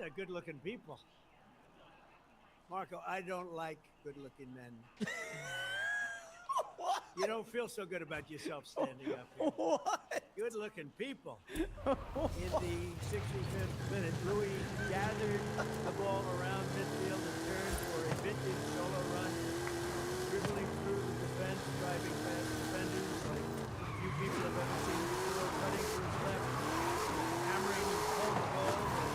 These are good-looking people. Marco, I don't like good-looking men. What? You don't feel so good about yourself standing up here. What? Good-looking people. In the 65th minute, Louis gathered the ball around midfield and turned for a vintage solo run, dribbling through the defense, driving past defenders like few people have ever seen before, cutting to his left, hammering home the ball, and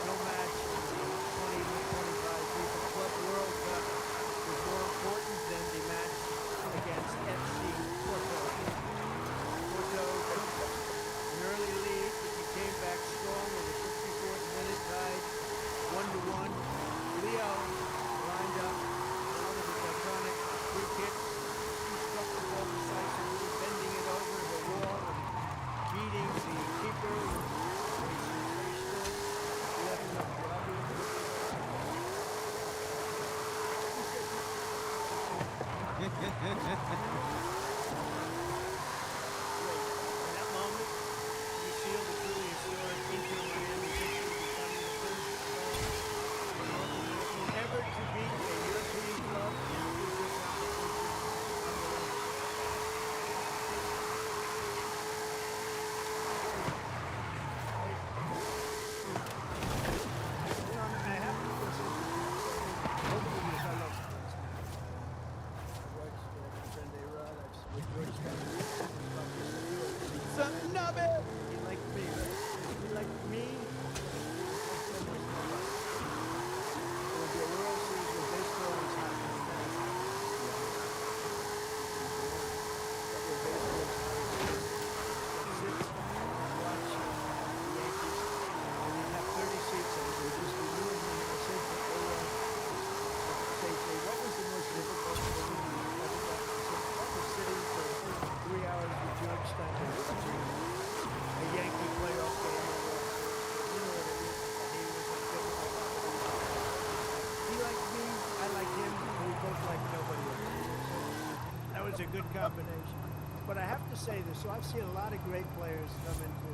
no match in the 20-25 FIFA Club World Cup was more important than the match against FC Porto. Porto took an early lead, but he came back strong in the 54th minute, tied 1-1. Leo lined up one of his iconic free kicks. He struck the ball decisively, bending it over the wall and beating the keeper with a sensational left up rubber. In that moment, you sealed the truly historic Inter Miami victory, becoming the first ever to beat a European club in a major I have to listen over the years. I love sports. I watched Sandera. He liked me, right? He liked me. So much more. There would be a World Series where baseball was happening. Sit, watch the Yankees, and you'd have 30 seats, and it would just be you and me. I said to say, what was the most difficult thing you ever done? I said, I was sitting for 3 hours with George Steinberg watching a Yankee playoff game. You know what it is. He was a difficult opportunity. He liked me, I liked him, and we both liked nobody else. So that was a good combination. But I have to say this, so I've seen a lot of great players come into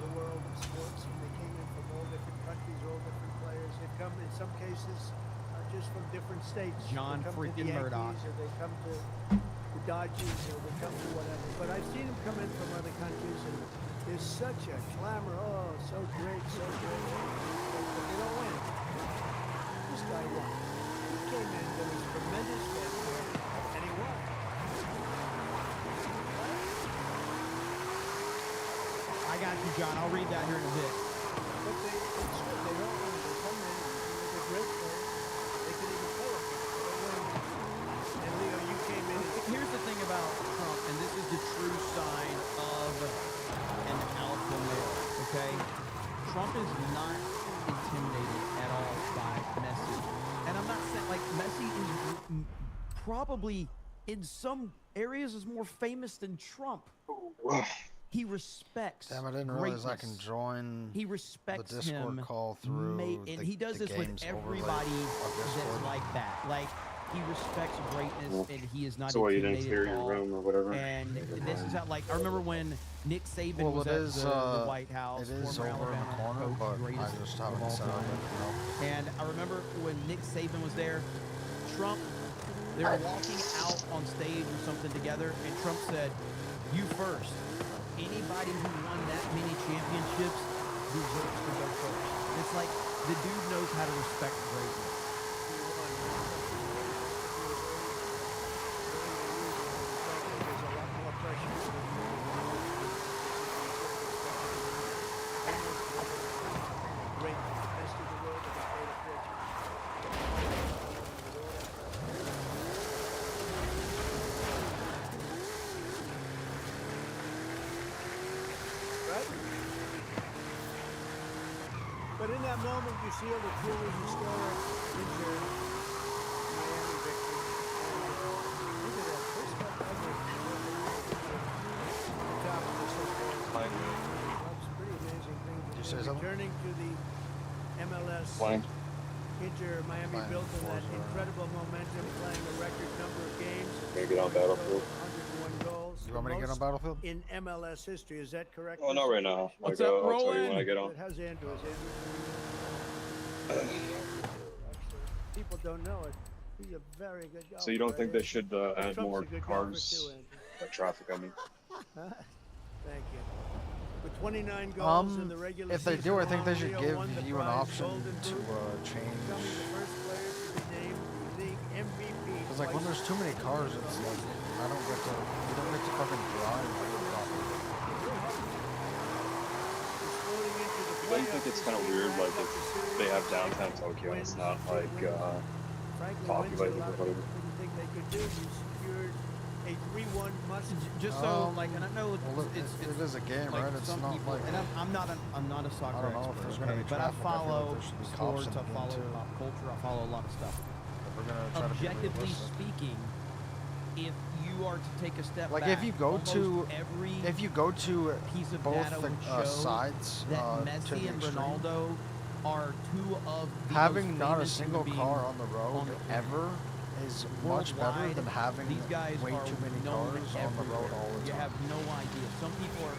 the world of sports, and they came in from all different countries, all different players. They come, in some cases, just from different states. John freaking Yankees, Murdoch. or they come to the Dodgers, or they come to whatever. But I've seen them come in from other countries, and there's such a clamor. Oh, so great, so great. But they don't win. This guy won. He came in, there was tremendous fanfare, and he won. I got you, John. I'll read that here in a bit. But it's good. They don't win. They come in, they're great players. They can even play it. They win. And Leo, you came in. Here's the thing about Trump, and this is the true sign of an alpha male, okay? Trump is not intimidated at all by Messi. And I'm not saying, like, Messi is probably, in some areas, is more famous than Trump. He respects Damn, I didn't realize I greatness. can join He respects the Discord him, call through and he does this with everybody that's like that. Like, he respects greatness, and he is not So you didn't intimidated clear at your all. room or whatever. And this is how, like, I remember when Nick Saban was at the White House, it is former over in the Alabama corner, coach, but I greatest just of haven't all set up time. it, you know. And I remember when Nick Saban was there, Trump, they were walking out on stage or something together, and Trump said, "You first." Anybody who won that many championships deserves to go first. It's like the dude knows how to respect greatness. There's a lot more pressure. Great, best in the world, and a great right? But in that moment, you see the truly historic Inter Miami victory. Look at that, first time ever. Top of this whole thing. That's a pretty amazing thing. Did you say something? Returning to the MLS. Fine. Inter Miami Fine, built on that 4-0. incredible momentum, playing a record number of games. Maybe on Battlefield. 101 goals. You the want me to get on most Battlefield? in MLS history. Is that correct? Oh, not Mr. right now. Jewish? What's Like, up, I'll tell you when I Rowan? get on. Good. How's Andrew? Is Andrew pretty actually, people don't know it. He's a very good golfer. So you don't think right, they should Andrew? add Trump's more a good golfer cars, too, Andrew. traffic, I mean? Huh? Thank you. With 29 goals in the regular If they season, do, I think they alone, should Leo give won the you an prize option Golden to Boot, change. becoming the first player to be named league MVP. Because like when there's too many cars, it's like I don't get to. You don't get to fucking drive properly. Don't you think it's kind of weird, like, if they have downtown Tokyo and it's not, like, populated with whatever? Didn't think they could do. You secured a 3-1 must. Just so, like, and I know Well, it is a game, like right? It's some not people, like. and I'm not a soccer I don't know if expert, there's gonna be but I traffic. I feel like follow there should be cops sports, in the I game, follow too. pop culture, I follow a lot of stuff. If we're gonna try to be Objectively realistic. speaking, if you are to take a step Like back, if you go almost every piece of both data the would show sides that to the Messi and extreme, Ronaldo are two of the having most not a famous single human car beings on the road on the planet. ever is much better Worldwide, than having these guys way are too many known cars on the road everywhere. all the You time. have no idea. Some people are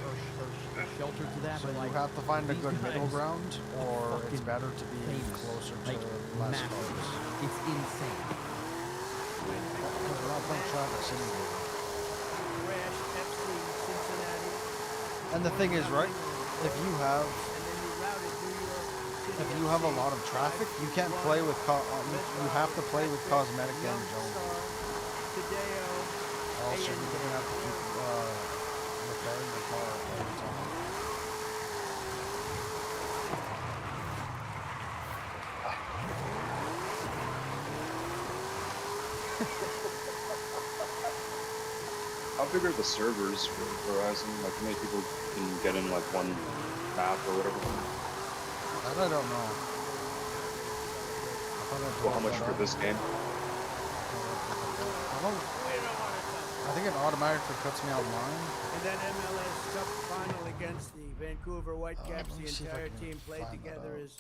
sheltered to that, So but like you have to find a these good middle guys ground, or it's fucking better to be famous. closer to Like, less massive. cars. It's insane. Because we're not playing traffic simulator. Crash FC Cincinnati. And the thing is, right, if you have a lot of traffic, you can't play with you have to play with cosmetic damage only. Or else you're gonna have to keep repairing your car all the time. How big are the servers for Verizon? Like, how many people can get in, like, one map or whatever? That I don't know. Well, how much for this game? I think it automatically puts me online. And then MLS Cup final against the Vancouver Whitecaps. let me The see if I entire can team played find that together out. as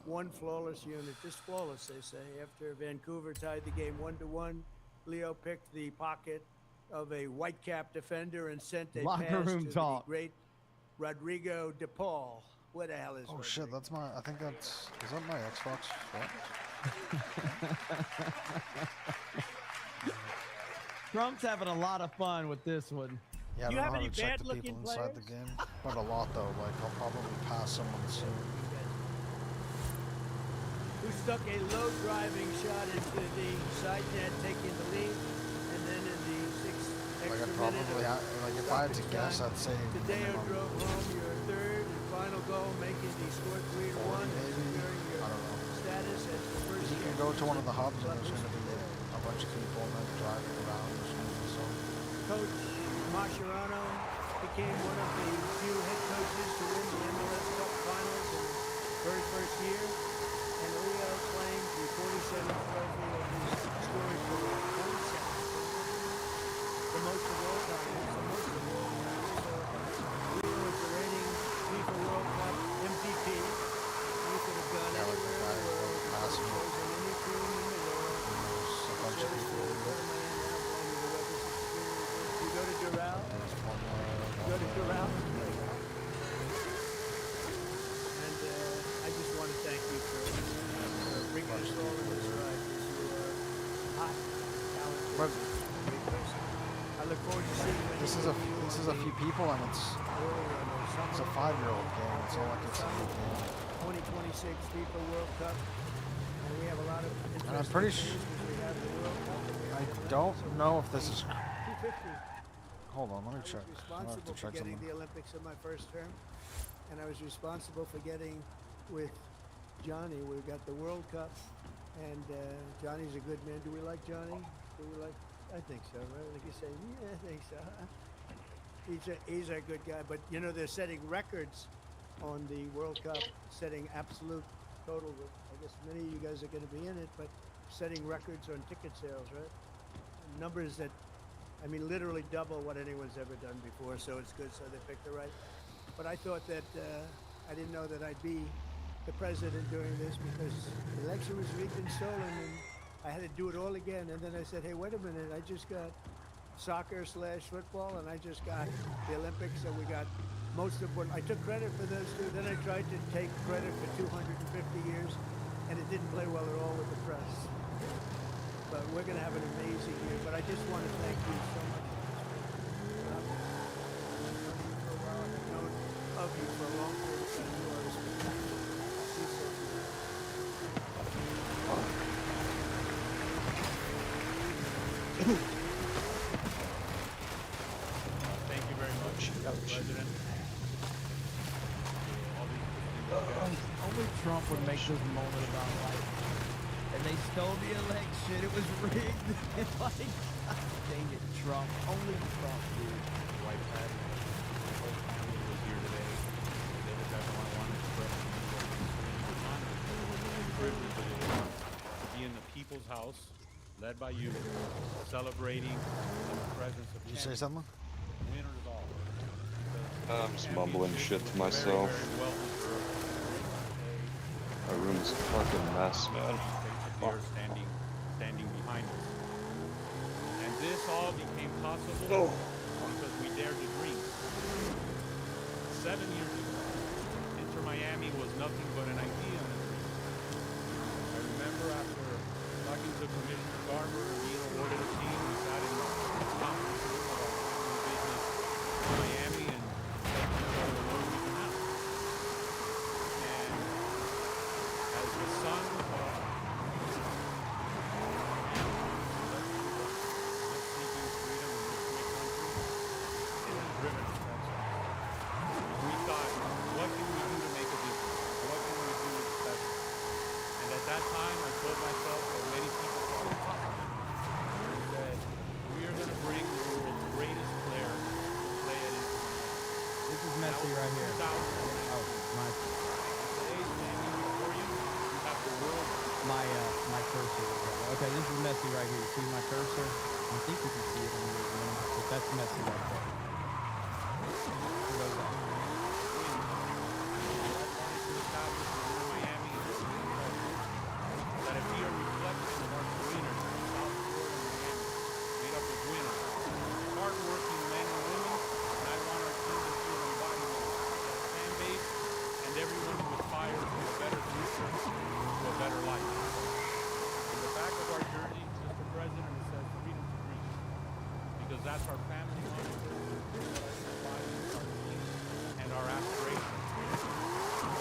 one flawless unit. Just flawless, they say. After Vancouver tied the game 1-1, Leo picked the pocket of a Whitecap defender and sent a Locker pass room to talk. the great Rodrigo DePaul. Where the hell is Oh Rodrigo? shit, that's my. I think that's. Is that my Xbox? What? Trump's having a lot of fun with this one. Yeah, I Do don't you know have how any to check the bad-looking people inside the players? game. Not a lot though. Like I'll probably pass someone soon. Who stuck a low driving shot into the side net, taking the lead, and then in the sixth Like extra I'd probably minute, like if I had to guess, I'd say Tadeo minimum drove home your third and final goal, making the score 3-1, 40 and maybe. securing I your don't know. status as the first. You can go to one of the hubs and there's going to be a bunch of people and then driving around. There's going to be so. Coach Mascherano became one of the few head coaches to win the MLS Cup Finals in his very first year, and Leo claimed the 47th trophy of his scoring career. 47th. The most of all time. It's the most of all time. So Leo is the reigning FIFA World Cup MVP. He could have gone Yeah, like the anywhere guy in the world. who He passed could me. have chosen any team in the world. There's a bunch of people. You go to Doral? There's one more. Go to Doral? And I just want to thank you for bringing us all in this ride. You are hot, talented, But great person. I look forward to seeing you. this is a few people and it's a 5-year-old game. It's not like it's a big game. 2026 FIFA World Cup. And we have a lot of And I'm pretty interesting things because we have the World Cup. and we have I the don't Olympics. know if this is. 250. Hold on, let me I check. was I have to responsible for check getting something. the Olympics in my first term, and I was responsible for getting with Johnny. We got the World Cup, and Johnny's a good man. Do we like Johnny? Do we like? I think so, right? Like you say, yeah, I think so. He's a good guy, but you know they're setting records on the World Cup, setting absolute total. I guess many of you guys are going to be in it, but setting records on ticket sales, right? Numbers that, I mean, literally double what anyone's ever done before. So it's good. So they picked the right. But I thought that I didn't know that I'd be the president during this because the election was rigged and stolen, and I had to do it all again. And then I said, hey, wait a minute, I just got soccer/football, and I just got the Olympics, so we got most of what I took credit for those two. Then I tried to take credit for 250 years, and it didn't play well at all with the press. But we're going to have an amazing year. But I just want to thank you so much. I've known of you for a long period of time. You are a spectacular. Please say Thank you very much, President. Only Trump would make this moment about life. And they stole the election. It was rigged. It's like, God dang it, Trump. Only Trump, dude. Wife had my whole family was here today. They was everyone I wanted to express the privilege it is to be in the people's house, led by you, celebrating in the presence of Did you say something? winners all. I'm just mumbling shit to myself. My room is a fucking mess, man. Fuck. Standing behind us. And this all became possible because we dared to dream. 7 years ago, Inter Miami was nothing but an idea and a dream. I remember after talking to Commissioner Garber and being awarded a team, we sat in the conference room of our family business in Miami and taking each other the road we can have. And as the son of seeking freedom in this great country, it has driven us that side. We thought, what can we do to make a difference? What can we do special? And at that time, I told myself, or many people probably thought, I said, we are going to bring the world's greatest player to play at Inter Miami. This is messy right here. Oh, my cursor. Okay, this is messy right here. You see my cursor? I think you can see it on your one, but that's messy right there. That if we are reflecting of our winners in South Florida and Miami, made up of winners, hardworking men and women, and I want our team to feel embodiment of that fan base and everyone who aspires to a better future, to a better life. On the back of our jersey, Mr. President, it says freedom to dream. Because that's our family mantra, what I embody, our team, and our aspirations.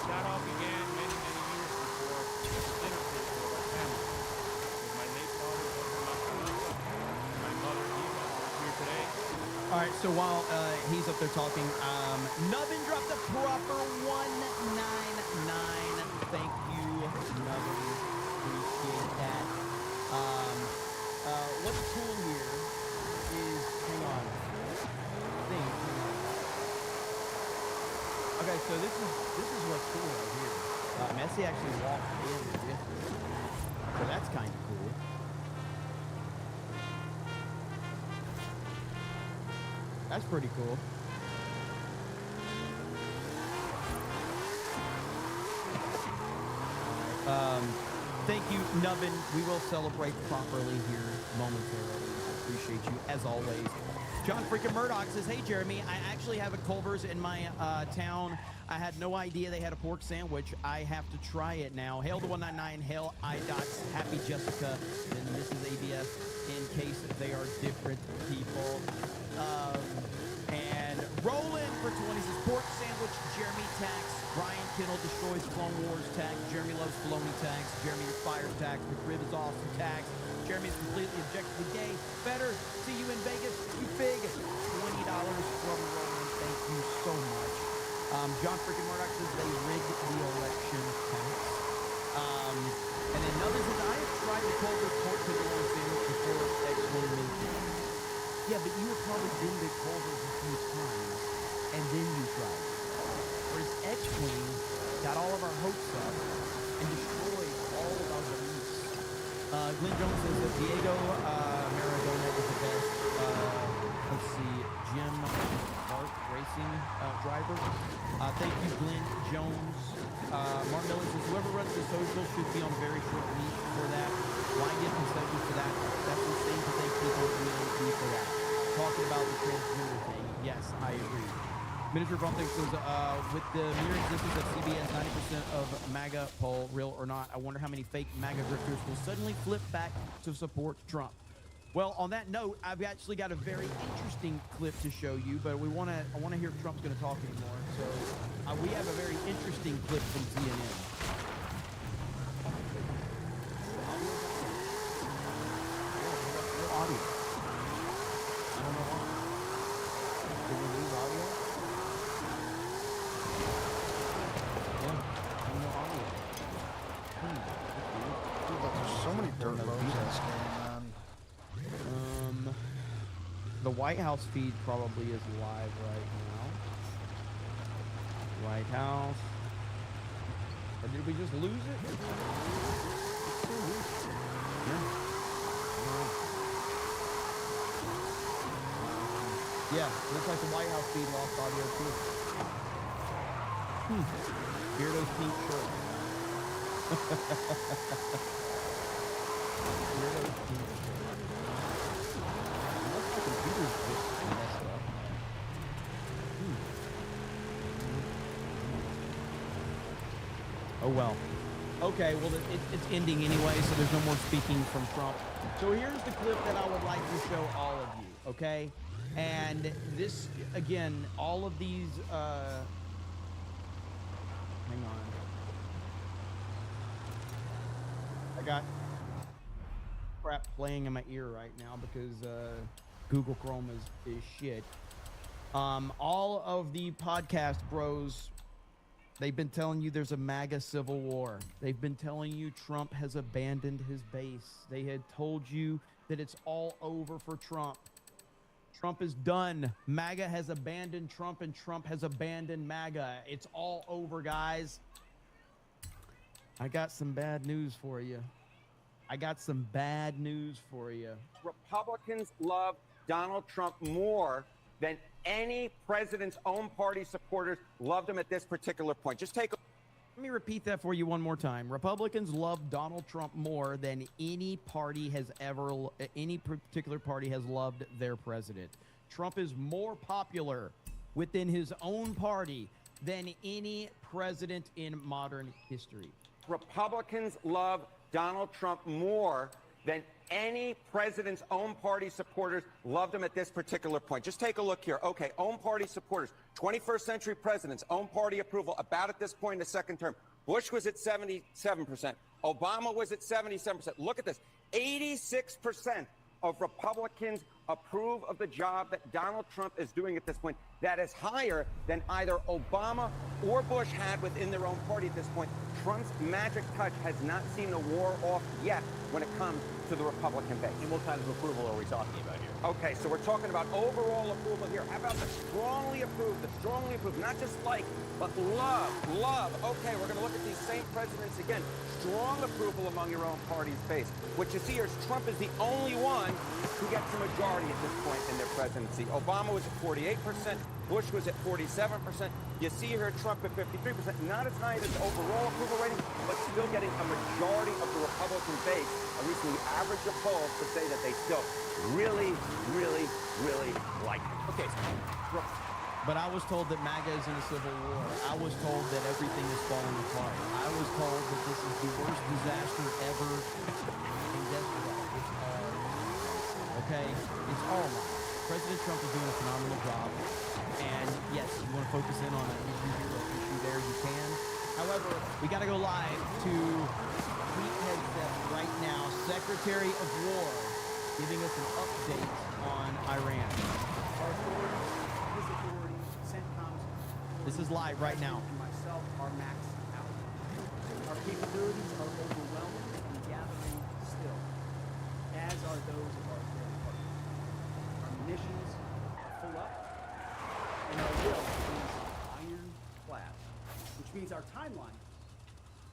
That all began many, many years before the dinner table of our family. With my late father, and my mother, Eva, who is here today. All right, so while he's up there talking, Nubbin dropped the proper 199. Thank you, Nubbin. Appreciate that. What's cool here is, hang on. Okay, so this is what's cool right here. Messi actually walked in with it. So that's kind of cool. That's pretty cool. Thank you, Nubbin. We will celebrate properly here momentarily. I appreciate you, as always. John freaking Murdoch says, hey, Jeremy, I actually have a Culver's in my town. I had no idea they had a pork sandwich. I have to try it now. Hail the 199. Hail IDOTS. Happy Jessica. And this is ABS in case they are different people. And Roland for 20 says, pork sandwich, Jeremy tax. Brian Kittle destroys Clone Wars tax. Jeremy loves Filoni tax. Jeremy is fire tax. McRib is awesome tax. Jeremy is completely objectively gay. Better. See you in Vegas. You big. $20 from Roland. Thank you so much. John freaking Murdoch says they rigged the election tax. And then another says, I have tried to call this pork tenderloin sandwich before X1 mentioned. Yeah, but you have probably been to Culver's a few times, and then you tried it. Whereas X-Wing got all of our hopes up and destroyed all of our beliefs. Glenn Jones says that Diego Maradona is the best, let's see, Jim Hart racing driver. Thank you, Glenn Jones. Mark Miller says, whoever runs the social should be on a very short leash for that. Why give concessions for that? That's insane to think people will be for that. talking about the transgender thing. Yes, I agree. Miniature Bumping says, with the mere existence of CBS 90% of MAGA poll, real or not, I wonder how many fake MAGA grifters will suddenly flip back to support Trump. Well, on that note, I've actually got a very interesting clip to show you, but I want to hear if Trump's going to talk anymore. So we have a very interesting clip from CNN. Audio. I don't know why. Did we lose audio? Yeah, no audio. Dude, like, there's so many dirt roads in this game, man. The White House feed probably is live right now. White House. Or did we just lose it? Yeah. Yeah, looks like the White House feed lost audio too. Beardo's pink shirt. Beardo's pink shirt. Unless the computer's just messed up. Oh well. Okay, well it's ending anyway, so there's no more speaking from Trump. So here's the clip that I would like to show all of you, okay? And this, again, all of these, hang on. I got crap playing in my ear right now because Google Chrome is shit. All of the podcast bros, they've been telling you there's a MAGA civil war. They've been telling you Trump has abandoned his base. They had told you that it's all over for Trump. Trump is done. MAGA has abandoned Trump, and Trump has abandoned MAGA. It's all over, guys. I got some bad news for you. Republicans love Donald Trump more than any president's own party supporters loved him at this particular point. Just take a... Let me repeat that for you one more time. Republicans love Donald Trump more than any particular party has loved their president. Trump is more popular within his own party than any president in modern history. Republicans love Donald Trump more than any president's own party supporters loved him at this particular point. Just take a look here. Okay, own party supporters, 21st century presidents, own party approval, about at this point in the second term. Bush was at 77%. Obama was at 77%. Look at this. 86% of Republicans approve of the job that Donald Trump is doing at this point. That is higher than either Obama or Bush had within their own party at this point. Trump's magic touch has not seen the war off yet when it comes to the Republican base. And what kind of approval are we talking about here? Okay, so we're talking about overall approval here. How about the strongly approved, not just like, but love. Okay, we're going to look at these same presidents again. Strong approval among your own party's base. What you see here is Trump is the only one who gets a majority at this point in their presidency. Obama was at 48%. Bush was at 47%. You see here Trump at 53%. Not as high as his overall approval rating, but still getting a majority of the Republican base, at least in the average of polls, to say that they still really like him. Okay, But I was told that MAGA is in a civil war. I was told that everything is falling apart. I was told that this is the worst disaster ever in Desperate. It's all okay. It's all lies. President Trump is doing a phenomenal job. And yes, you want to focus in on an issue here or issue there, you can. However, we got to go live to Tweet Headset right now. Secretary of War giving us an update on Iran. Our authorities, his authority, CENTCOM's, This is live right now. and myself are maxed out. Our capabilities are overwhelming and gathering still, as are those of our third partners. Our munitions are full up, and our will is ironclad, which means our timeline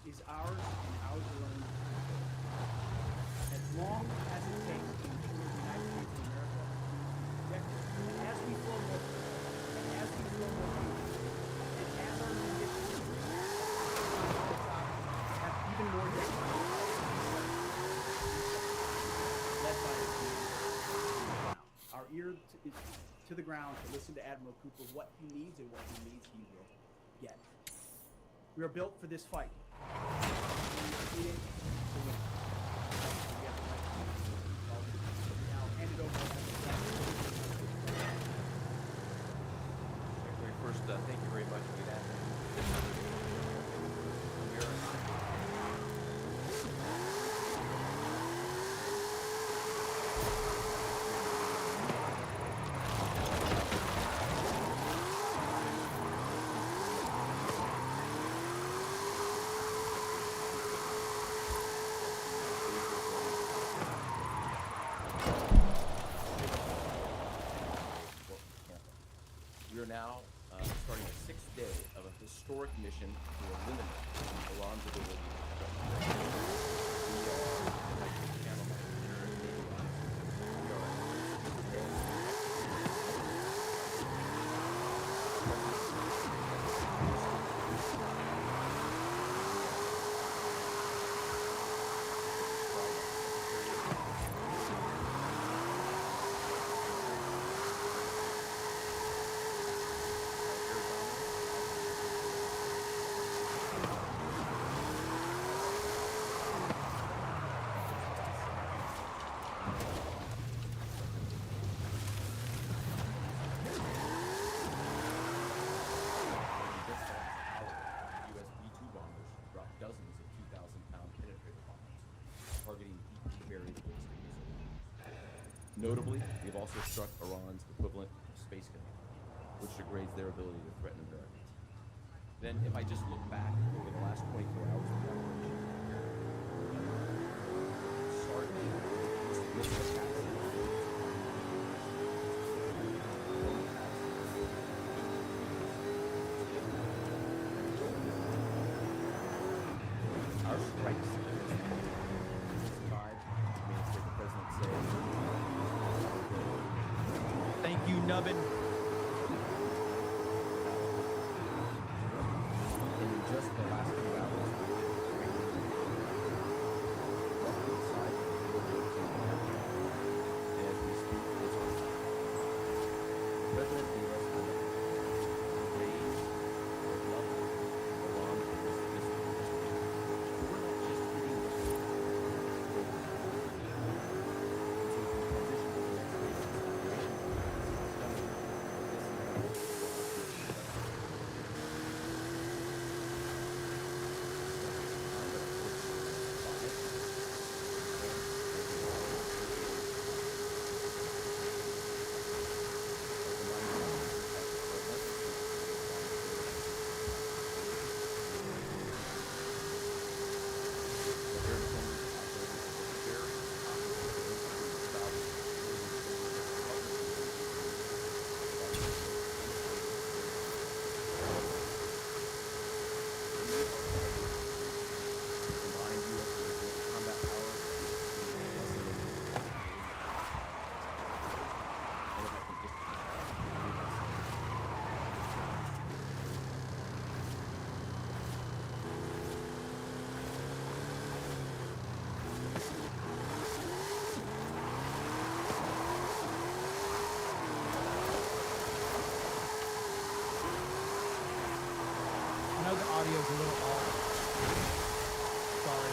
is ours and ours alone. As long as it takes to ensure the United States of America is protected, and as we flow more, and as we flow more people, and as our munitions have even more depth, led by our ear to the ground to listen to Admiral Cooper, what he needs, and what he needs he will get. We are built for this fight. We are fighting to win. We have the right to win. Now hand it over to First, thank you very much for that. We are now starting the sixth day of a historic mission to eliminate Iran's ability to We are, like the channel manager, we are Notably, they've also struck Iran's equivalent of Space Command, which degrades their ability to threaten Americans. Then, if I just look back over the last 24 hours of the operation, starting with attacks, our strikes survived. I mean, the president said. Thank you, Nubbin. In just the last few hours, roughly the size of the building as we speak, is on fire. President gave us the raise or level Iran to this. We're not just hitting the I know the audio's a little off. Sorry.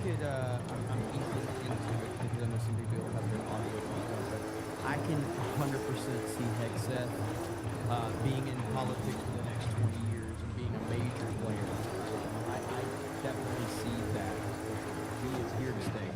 could, I'm easing into it because I know some people have their audio turned up, but I can 100% see Hegseth being in politics for the next 20 years and being a major player. I definitely see that. He is here to stay.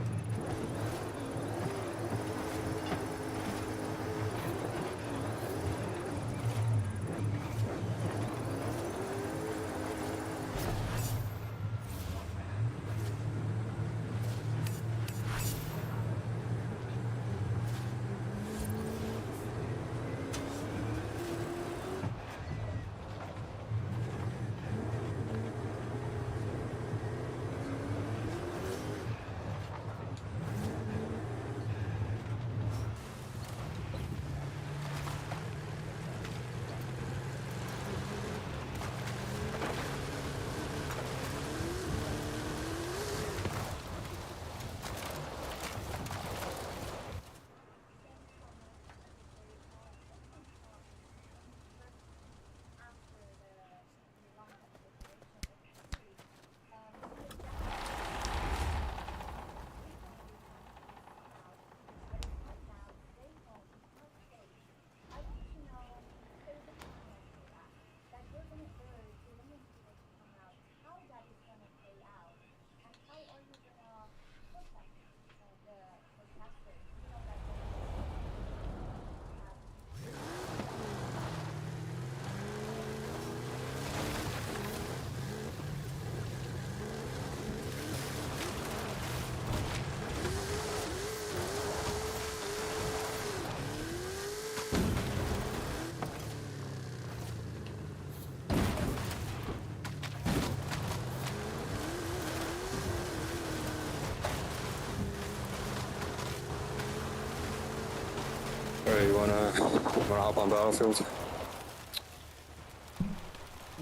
Alright, you wanna hop on Battlefield?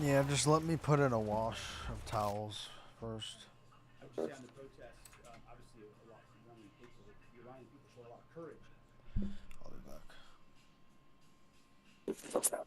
Yeah, just let me put in a wash of towels first. I would just say on the protests, obviously a lot of the Iranian people show a lot of courage. I'll be back. What's that?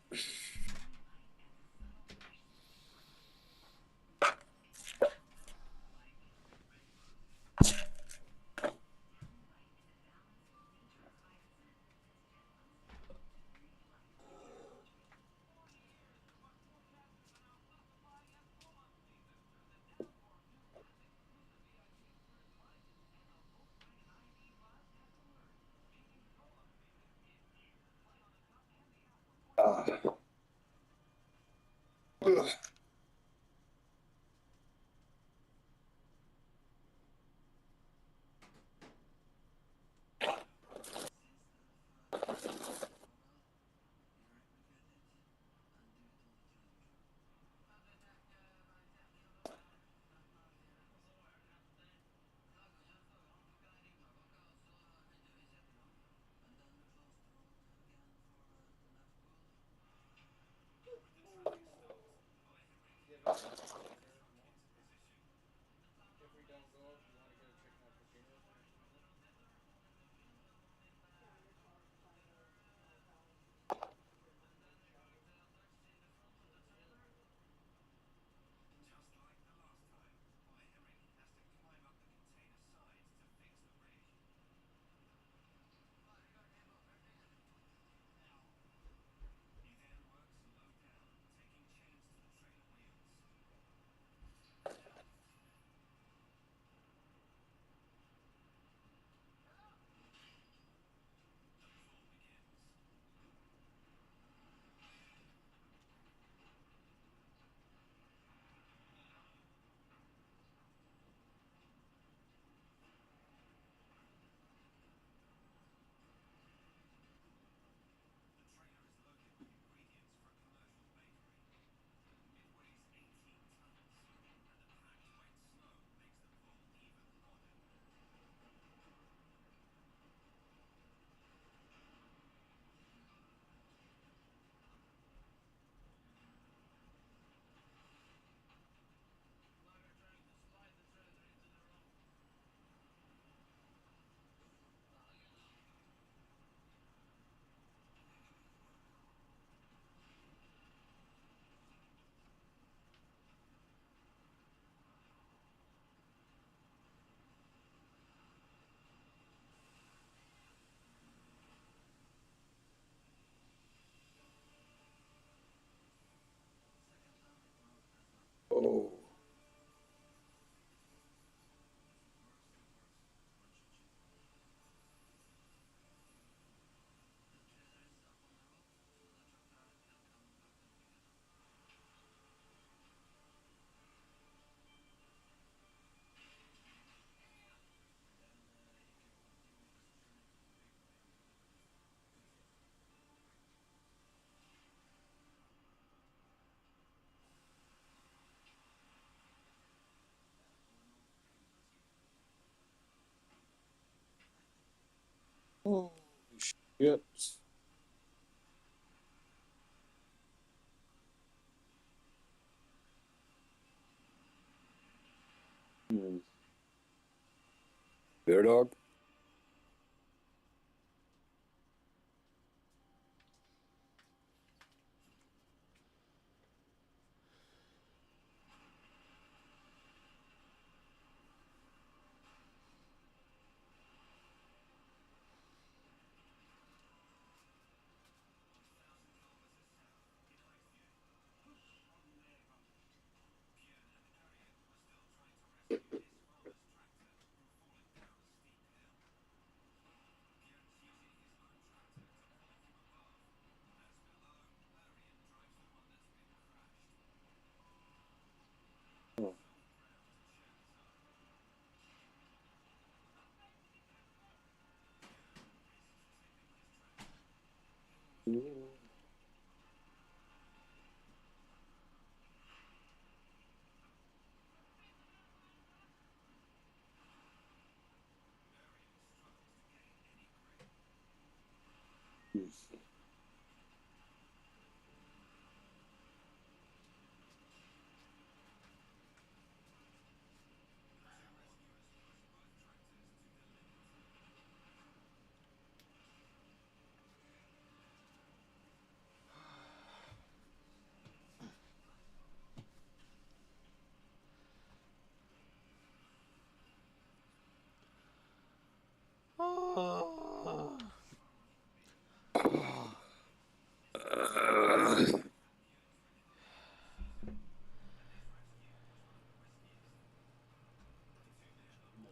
Ugh. Oh. Holy shit. Hmm. Bear dog?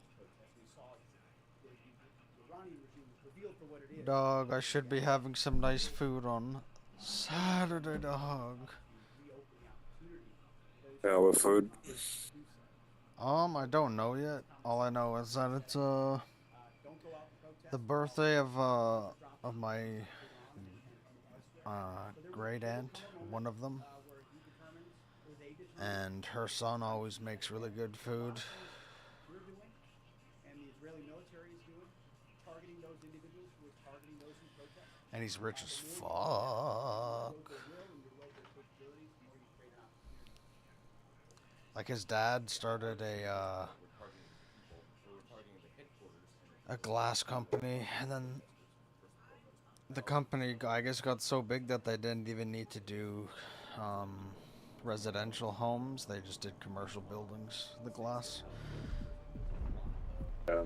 We saw the Iranian regime was revealed for what it is. Dog, I should be having some nice food on Saturday, dog. Reopen the opportunity for those Yeah, what food? to do so. I don't know yet. All I know is that it's Don't go out and protest. the birthday of my great aunt, one of them, Where he determines, or they determine, and her son always makes really good food. we're doing, and the Israeli military is doing, targeting those individuals who are targeting those who protest. And he's rich as The fuck. more their will and your their capabilities, the more you create an opportunity. Like his dad started We're targeting the people, or we're targeting the headquarters and a glass company, and then the company, I guess, got so big that they didn't even need to do residential homes. They just did commercial buildings, the glass. Yeah.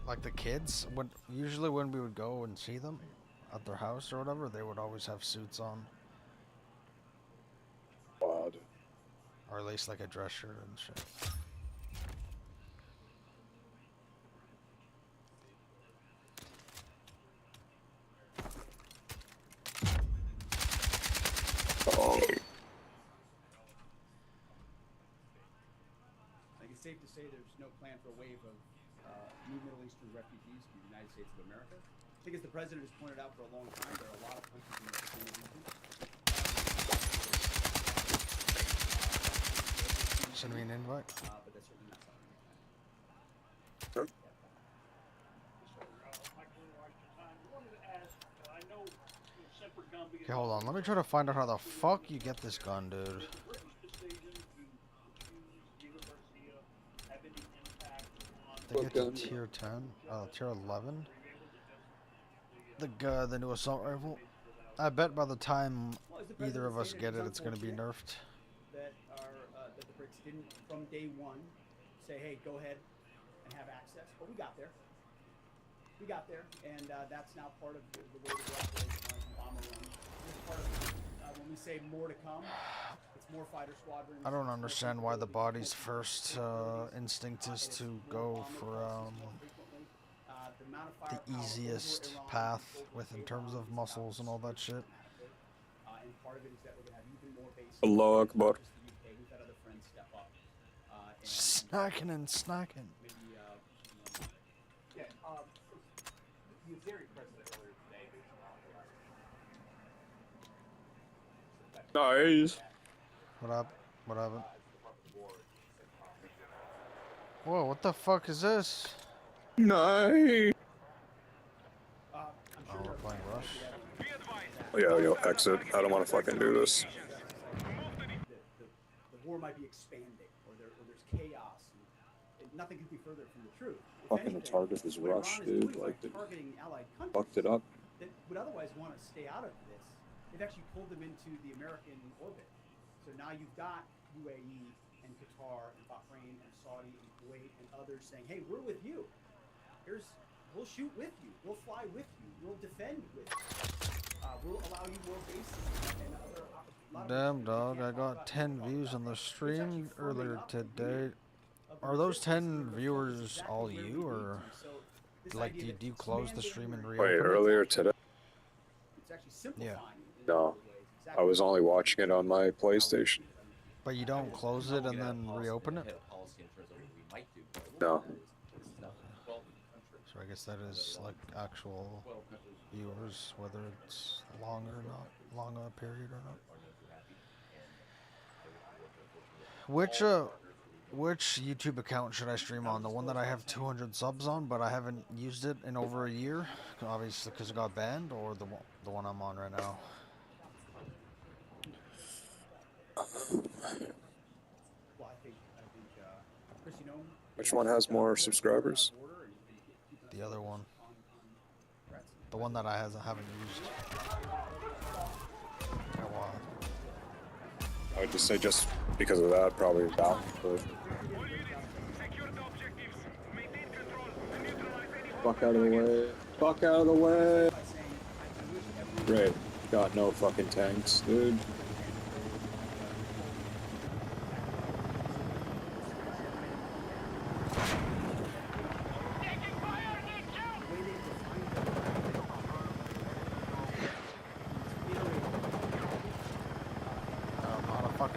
Like the kids, usually when we would go and see them at their house or whatever, they would always have suits on, Odd. or at least like a dress shirt and shit. Oh. I think it's safe to say there's no plan for a wave of new Middle Eastern refugees to the United States of America. I think as the president has pointed out for a long time, there are a lot of countries in the region. Send me an invite. But that's certainly not something we plan. Sure. Okay, hold on. Let me try to find out how the fuck you get this gun, dude. They get to tier 10, tier 11. The new assault rifle. I bet by the time either of us get it, it's gonna be nerfed. That the Brits didn't from day one say, hey, go ahead and have access, but we got there. we got there, and that's now part of the way the operation bomber runs. It's part of when we say more to come. It's more fighter squadrons. I don't understand why the body's first instinct is to go for the easiest path with in terms of muscles and all that shit. And part of it is that we're gonna have even more bases. Allah Akbar. Just the UK. We've had other friends step up. And Snacking and snacking. maybe, yeah. The Azeri president earlier today. Nice. What up? What happened? Whoa, what the fuck is this? Nice. Oh, we're playing Rush. Yeah, yo, exit. I don't want to fucking do this. The war might be expanding, or there's chaos. And nothing could be further from the truth. If Fucking the anything, target is what Rush, Iran is dude. doing Like, by they targeting allied countries fucked it up. that would otherwise want to stay out of this, they've actually pulled them into the American orbit. So now you've got UAE and Qatar and Bahrain and Saudi and Kuwait and others saying, hey, we're with you. We'll shoot with you. We'll fly with you. We'll defend with you. We'll allow you more bases and other. Damn, dog, I got 10 views on the stream earlier today. Are those 10 viewers all you, or like do you close the stream and reopen Wait, it? earlier today? It's actually simplifying. No. I was only watching it on my PlayStation. But you don't close it and then reopen it? No. So I guess that is like actual viewers, whether it's long or not, long a period or not. Which YouTube account should I stream on? The one that I have 200 subs on, but I haven't used it in over a year, obviously because it got banned, or the one I'm on right now? Which one has more subscribers? The other one. The one that I haven't used in a while. I would just say just because of that, probably that. But fuck out of the way. Fuck out of the way. Great. Got no fucking tanks, dude.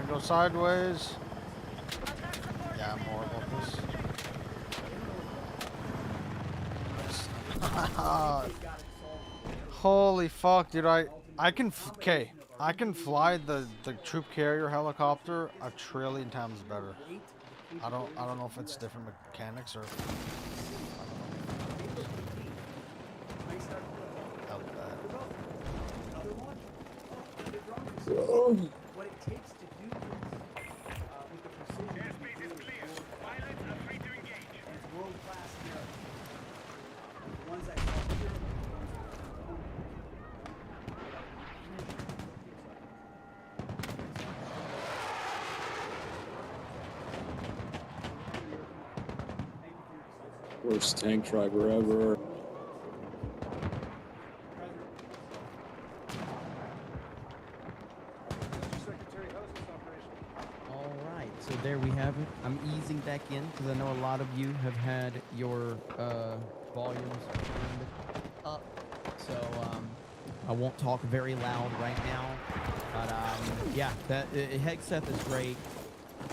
Go sideways. Yeah, I'm horrible at this. Holy fuck, dude! I can fly the troop carrier helicopter a trillion times better. I don't know if it's different mechanics or. What it takes to do this with the precision we do and it's world-class America. The ones that come here, Worst tank driver ever. So there we have it. I'm easing back in because I know a lot of you have had your volumes turned up. So I won't talk very loud right now. But yeah, Hegseth is great.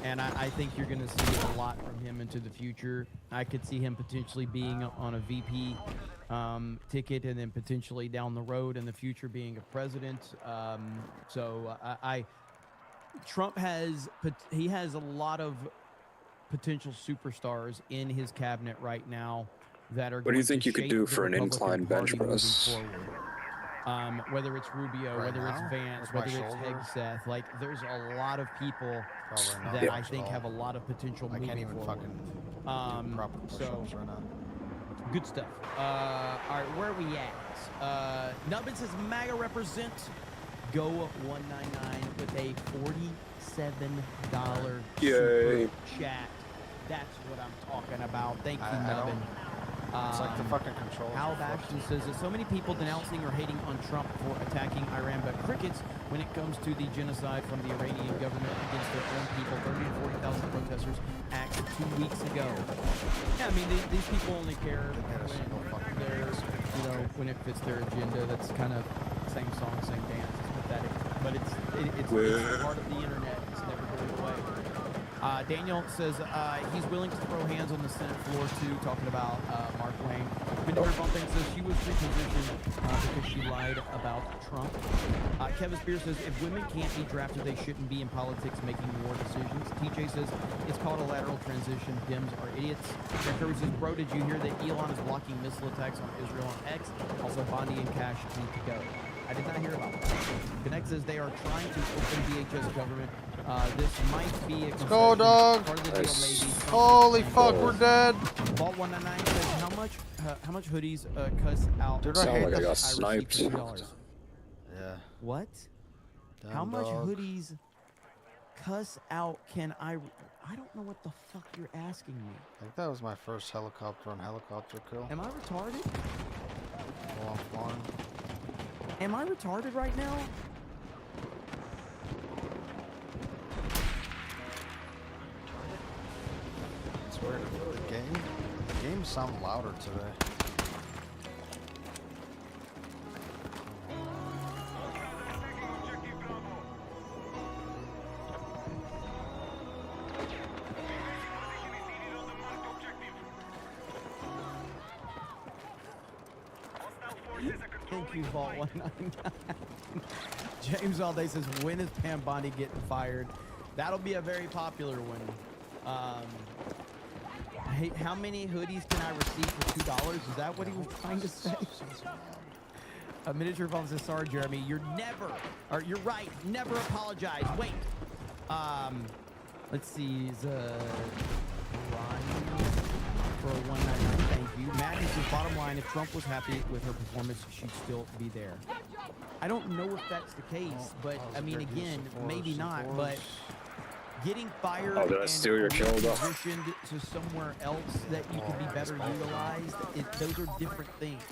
And I think you're going to see a lot from him into the future. I could see him potentially being on a VP ticket and then potentially down the road in the future being a president. Trump has a lot of potential superstars in his cabinet right now that are. What do you think you could do for an incline bench press? Whether it's Rubio, Right whether it's now? Vance, With my whether it's shoulder? Hegseth, like there's a lot of people Probably not that much I at think all. have a lot of potential. I can't moving even forward. fucking do proper So push-ups right now. good stuff. All right, where are we at? Nubbin says MAGA represent. Go 199 with a $47 Yay. super chat. That's what I'm talking about. Thank you, I Nubbin. It's like the fucking controls. Hal are fucked. Bastion says that so many people denouncing or hating on Trump for attacking Iran, but crickets when it comes to the genocide from the Iranian government against their own people. 30 to 40,000 protesters axed 2 weeks ago. Yeah, I mean, these people only care when they're, you know, when it fits their agenda. That's kind of same song, same dance. It's pathetic, but it's part of the internet. It's never going away. Daniel says he's willing to throw hands on the Senate floor too, talking about Mark Wayne. Benjamin Bumping says she was repositioned because she lied about Trump. Kevin Spears says if women can't be drafted, they shouldn't be in politics making war decisions. TJ says it's called a lateral transition. Dems are idiots. Jack Kirby says, bro, did you hear that Elon is blocking missile attacks on Israel on X? Also, Bondi and Cash need to go. I did not hear about that. Connect says they are trying to open DHS government. This might be a concession. Go, dog. Part of the deal, maybe. Holy fuck, we're dead. Vault 199 says how much hoodies cuss out. Dude, I hate like I this. got received sniped. for $2. Yeah. What? Damn, How much dog. hoodies cuss out can I don't know what the fuck you're asking me. I think that was my first helicopter on helicopter kill. Am I retarded? While I'm flying. Am I retarded right now? It's weird. The game sound louder today. Thank you, Vault 199. James all day says, when is Pam Bondi getting fired? That'll be a very popular one. Hey, how many hoodies can I receive for $2? Is that what he was trying to say? A miniature phone says, sorry, Jeremy, you're right, never apologize. Wait. Let's see, Ryan for a 199, thank you. Matt says, bottom line, if Trump was happy with her performance, she'd still be there. I don't know if that's the case, but I mean, again, maybe not, but getting fired Oh, did I and steal your kill, though? transitioned to somewhere else that you can be better utilized, those are different things.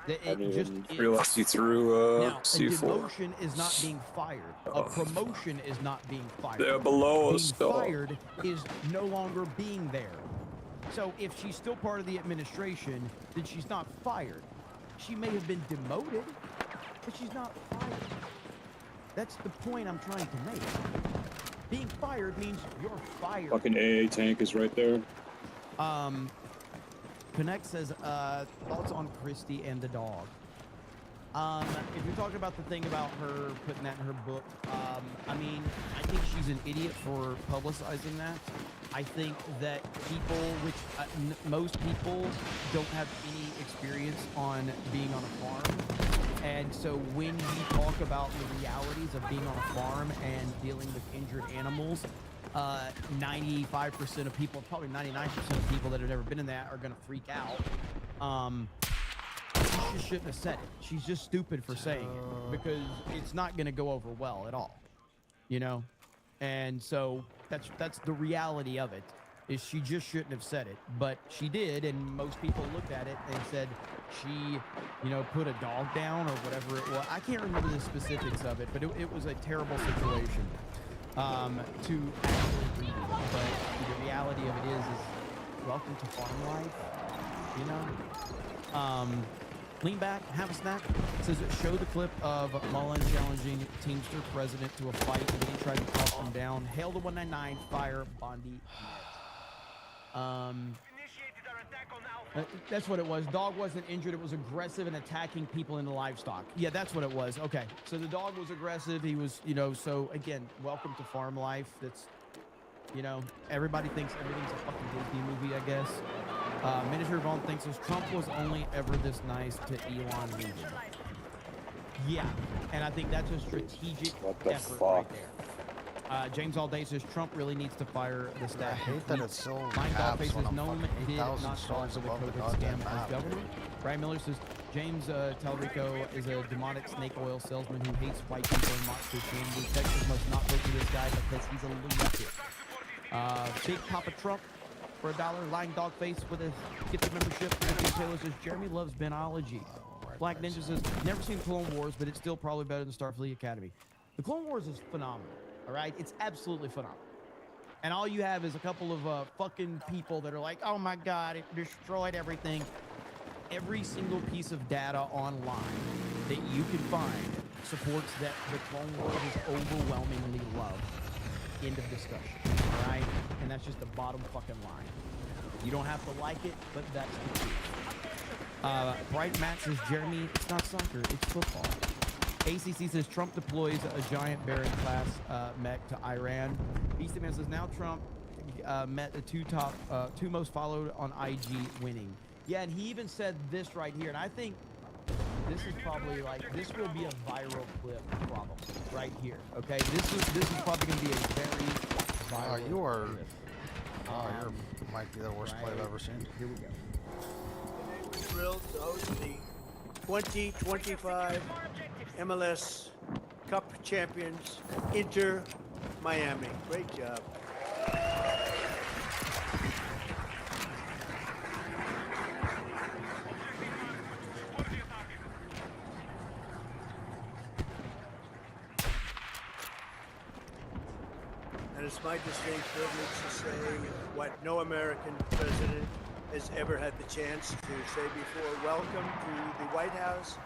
I didn't even realize you threw now, a C4. demotion is not being fired. A promotion is not being fired. They're below being us, though. fired is no longer being there. So if she's still part of the administration, then she's not fired. She may have been demoted, but she's not fired. That's the point I'm trying to make. Being fired means you're fired. Fucking AA tank is right there. Connect says, thoughts on Christie and the dog. If you're talking about the thing about her putting that in her book, I mean, I think she's an idiot for publicizing that. I think that people, which most people don't have any experience on being on a farm. And so when you talk about the realities of being on a farm and dealing with injured animals, 95% of people, probably 99% of people that have never been in that are going to freak out. She just shouldn't have said it. She's just stupid for saying it because it's not going to go over well at all, you know? And so that's the reality of it, is she just shouldn't have said it, but she did, and most people looked at it and said she, you know, put a dog down or whatever it was. I can't remember the specifics of it, but it was a terrible situation to actually read. But the reality of it is welcome to farm life, you know? Lean back, have a snack. It says, show the clip of Mullen challenging Teamster president to a fight, and then he tried to talk him down. Hail the 199, fire Bondi. That's what it was. Dog wasn't injured. It was aggressive and attacking people in the livestock. Yeah, that's what it was. Okay. So the dog was aggressive. He was, you know, so again, welcome to farm life. That's, you know, everybody thinks everything's a fucking Disney movie, I guess. Miniature Vaughn thinks this Trump was only ever this nice to Elon leaving. Yeah, and I think that's a strategic effort right there. James All Day says Trump really needs to fire the staff. I hate that it's so Mind caps Face when says I'm no one fucking did 8,000 not fall stars for the above the COVID goddamn scam map, as governor. Brian Miller says James Talrico is a demonic snake oil salesman who hates white people and mocks Christianity. Texas must not vote for this guy because he's a lunatic. Big Papa Trump for $1. Lying Dog Face with a gift membership. Anthony Taylor says Jeremy loves Benology. Black Ninja says never seen Clone Wars, but it's still probably better than Starfleet Academy. The Clone Wars is phenomenal. All right, it's absolutely phenomenal. And all you have is a couple of fucking people that are like, oh my god, it destroyed everything. Every single piece of data online that you can find supports that the Clone Wars is overwhelmingly loved. End of discussion. All right? And that's just the bottom fucking line. You don't have to like it, but that's the truth. Bright Matt says, Jeremy, it's not soccer, it's football. ACC says Trump deploys a giant Baron class mech to Iran. Beastie Man says now Trump met the two most followed on IG winning. Yeah, and he even said this right here, and I think this is probably like, this will be a viral clip probably right here. Okay, this is probably gonna be a very viral You are. clip. You might be the worst play I've ever seen. Here we go. We're thrilled to host the 2025 MLS Cup champions, Inter Miami. Great job. And it's my distinct privilege to say what no American president has ever had the chance to say before. Welcome to the White House,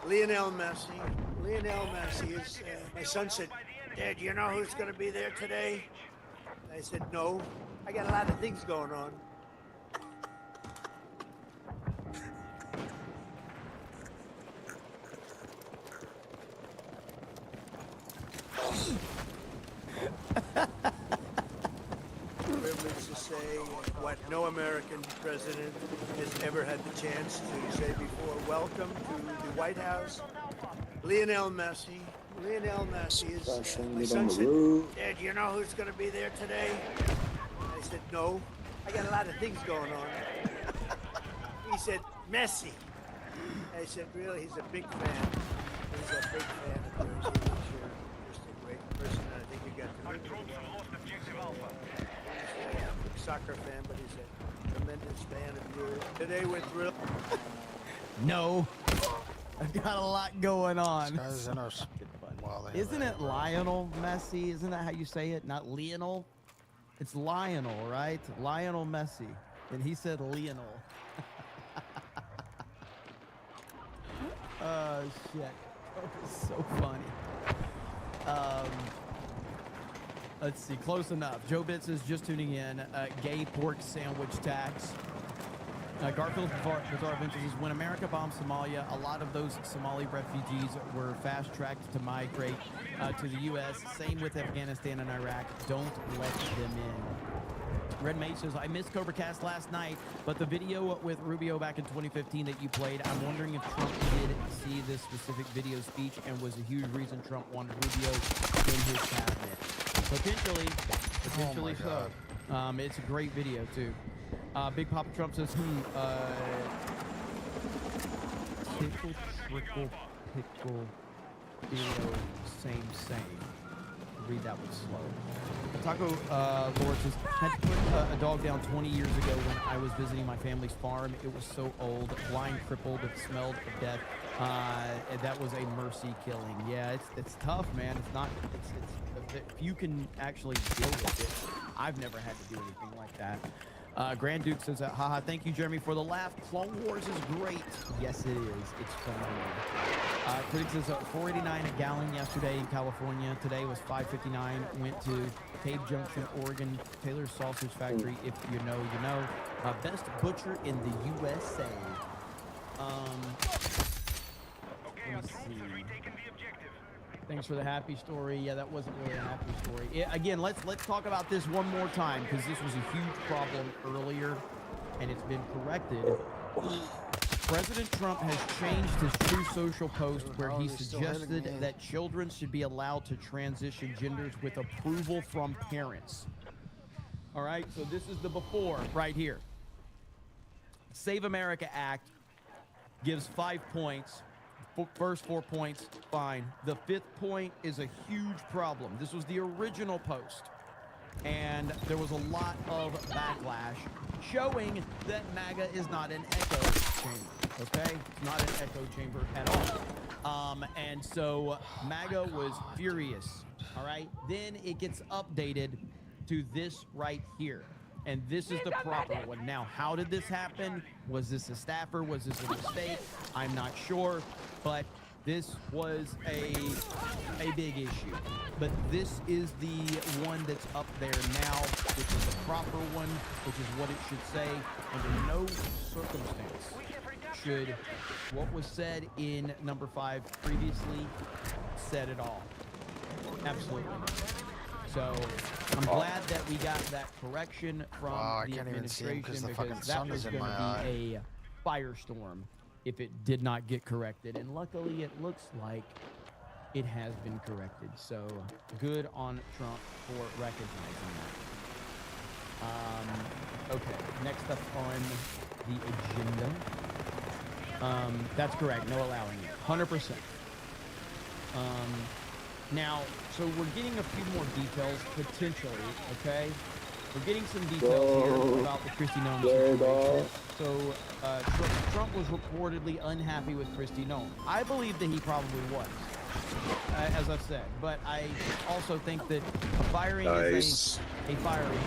Lionel Messi. Lionel Messi is, my son said, Dad, you know who's going to be there today? I said, no. I got a lot of things going on. Privilege to say what no American president has ever had the chance to say before. Welcome to the White House, Lionel Messi. Lionel Messi is, my son said, Dad, you know who's going to be there today? I said, no. I got a lot of things going on. He said, Messi. I said, really? He's a big fan. He's a big fan of yours. He thinks you're just a great person, and I think you got to meet him. He's a big soccer fan, but he's a tremendous fan of yours. Today we're thrilled. No. I've got a lot going on. Guys in our Isn't it Lionel Messi? Isn't that how you say it? Not Lionel? It's Lionel, right? Lionel Messi. And he said Lionel. Oh, shit. That was so funny. Let's see. Close enough. Joe Bitz is just tuning in. Gay pork sandwich tax. Garfield's Bizarre Adventures is when America bombed Somalia, a lot of those Somali refugees were fast-tracked to migrate to the U.S. Same with Afghanistan and Iraq. Don't let them in. Red Mage says, I missed Cobra Cast last night, but the video with Rubio back in 2015 that you played, I'm wondering if Trump did see this specific video speech and was a huge reason Trump wanted Rubio in his cabinet. Potentially so. It's a great video, too. Big Papa Trump says, tickle, trickle, pickle, deal, same. Read that one slow. Taco Lord says, had to put a dog down 20 years ago when I was visiting my family's farm. It was so old, blind, crippled, it smelled of death. And that was a mercy killing. Yeah, it's tough, man. It's not, if you can actually deal with it. I've never had to do anything like that. Grand Duke says, haha, thank you, Jeremy, for the laugh. Clone Wars is great. Yes, it is. It's phenomenal. Critic says, $4.89 a gallon yesterday in California. Today was $5.59. Went to Cave Junction, Oregon, Taylor's Sausage Factory. If you know, you know. Best butcher in the USA. Let me see. Thanks for the happy story. Yeah, that wasn't really a happy story. Yeah, again, let's talk about this one more time because this was a huge problem earlier, and it's been corrected. President Trump has changed his True Social post where he suggested that children should be allowed to transition genders with approval from parents. All right, so this is the before right here. Save America Act gives 5 points. First 4 points, fine. The 5th point is a huge problem. This was the original post. And there was a lot of backlash showing that MAGA is not an echo chamber, okay? It's not an echo chamber at all. And so MAGA was furious, all right? Then it gets updated to this right here. And this is the proper one. Now, how did this happen? Was this a staffer? Was this a mistake? I'm not sure, but this was a big issue. But this is the one that's up there now, which is the proper one, which is what it should say. Under no circumstance should what was said in number 5 previously said it all. Absolutely. So I'm glad that we got that correction from the administration, because that was going to be a firestorm if it did not get corrected. And luckily, it looks like it has been corrected. So good on Trump for recognizing that. Okay, next up on the agenda. That's correct. No allowing it. 100%. Now, so we're getting a few more details, potentially, okay? We're getting some details here about the Kristi Noem situation. So, Trump was reportedly unhappy with Kristi Noem. I believe that he probably was, as I've said. But I also think that a firing is a firing.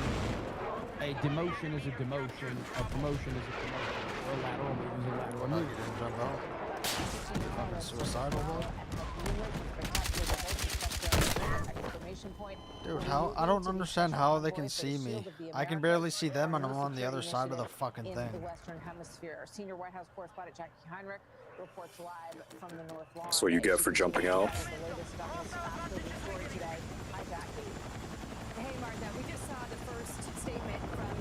A demotion is a demotion. A promotion is a promotion. Or a lateral move is a lateral move. Fucking suicidal though. Dude, how? I don't understand how they can see me. I can barely see them, and I'm on the other side of the fucking thing. The Western Hemisphere. Senior White House correspondent Jackie Heinrich reports live from the North Lawn. That's what you get for jumping out. Hey, Martha, we just saw the first statement from